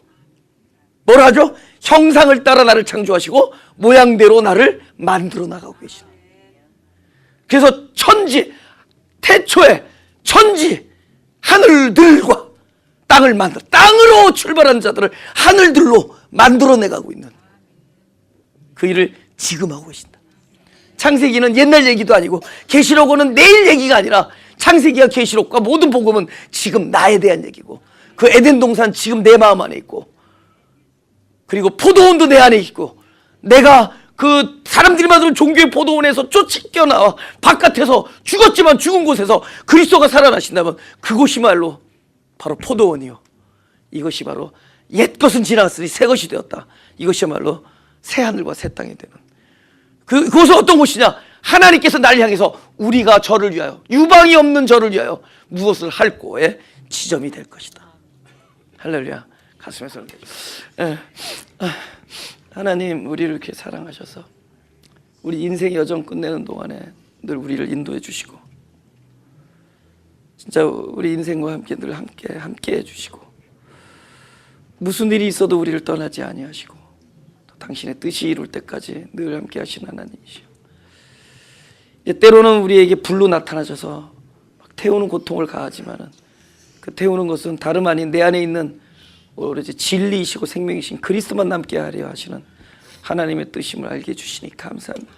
뭘 하죠? 형상을 따라 나를 창조하시고 모양대로 나를 만들어 나가고 계시는. 그래서 천지, 태초에 천지, 하늘들과 땅을 만들어 땅으로 출발한 자들을 하늘들로 만들어내가고 있는 그 일을 지금 하고 계신다. 창세기는 옛날 얘기도 아니고 계시록은 내일 얘기가 아니라 창세기와 계시록과 모든 복음은 지금 나에 대한 얘기고 그 에덴 동산 지금 내 마음 안에 있고 그리고 포도원도 내 안에 있고 내가 그 사람들이 만드는 종교의 포도원에서 쫓겨나와 바깥에서 죽었지만 죽은 곳에서 그리스도가 살아나신다면 그곳이 말로 바로 포도원이요. 이것이 바로 옛 것은 지나갔으니 새 것이 되었다. 이것이야말로 새 하늘과 새 땅이 되는 그곳은 어떤 곳이냐? 하나님께서 나를 향해서 우리가 저를 위하여 유방이 없는 저를 위하여 무엇을 할꼬의 지점이 될 것이다. 할렐루야. 가슴에서 하나님 우리를 이렇게 사랑하셔서 우리 인생 여정 끝내는 동안에 늘 우리를 인도해 주시고 진짜 우리 인생과 함께 늘 함께 해주시고 무슨 일이 있어도 우리를 떠나지 아니하시고 또 당신의 뜻이 이룰 때까지 늘 함께 하신 하나님이시오. 때로는 우리에게 불로 나타나셔서 막 태우는 고통을 가하지만은 그 태우는 것은 다름 아닌 내 안에 있는 오로지 진리이시고 생명이신 그리스도만 남게 하려 하시는 하나님의 뜻임을 알게 해주시니 감사합니다.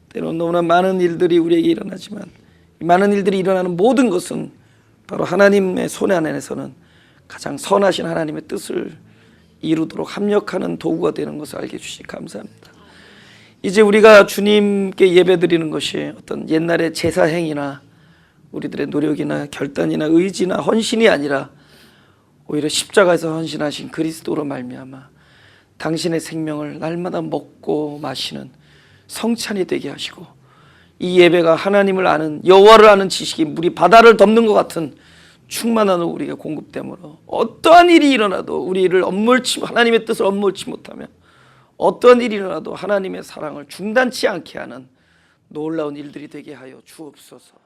때로는 너무나 많은 일들이 우리에게 일어나지만 많은 일들이 일어나는 모든 것은 바로 하나님의 손 안에서는 가장 선하신 하나님의 뜻을 이루도록 합력하는 도구가 되는 것을 알게 해주시니 감사합니다. 이제 우리가 주님께 예배드리는 것이 어떤 옛날의 제사 행위나 우리들의 노력이나 결단이나 의지나 헌신이 아니라 오히려 십자가에서 헌신하신 그리스도로 말미암아 당신의 생명을 날마다 먹고 마시는 성찬이 되게 하시고 이 예배가 하나님을 아는 여호와를 아는 지식이 물이 바다를 덮는 것 같은 충만한 우리가 공급됨으로 어떠한 일이 일어나도 우리를 하나님의 뜻을 엄몰치 못하며 어떠한 일이 일어나도 하나님의 사랑을 중단치 않게 하는 놀라운 일들이 되게 하여 주옵소서.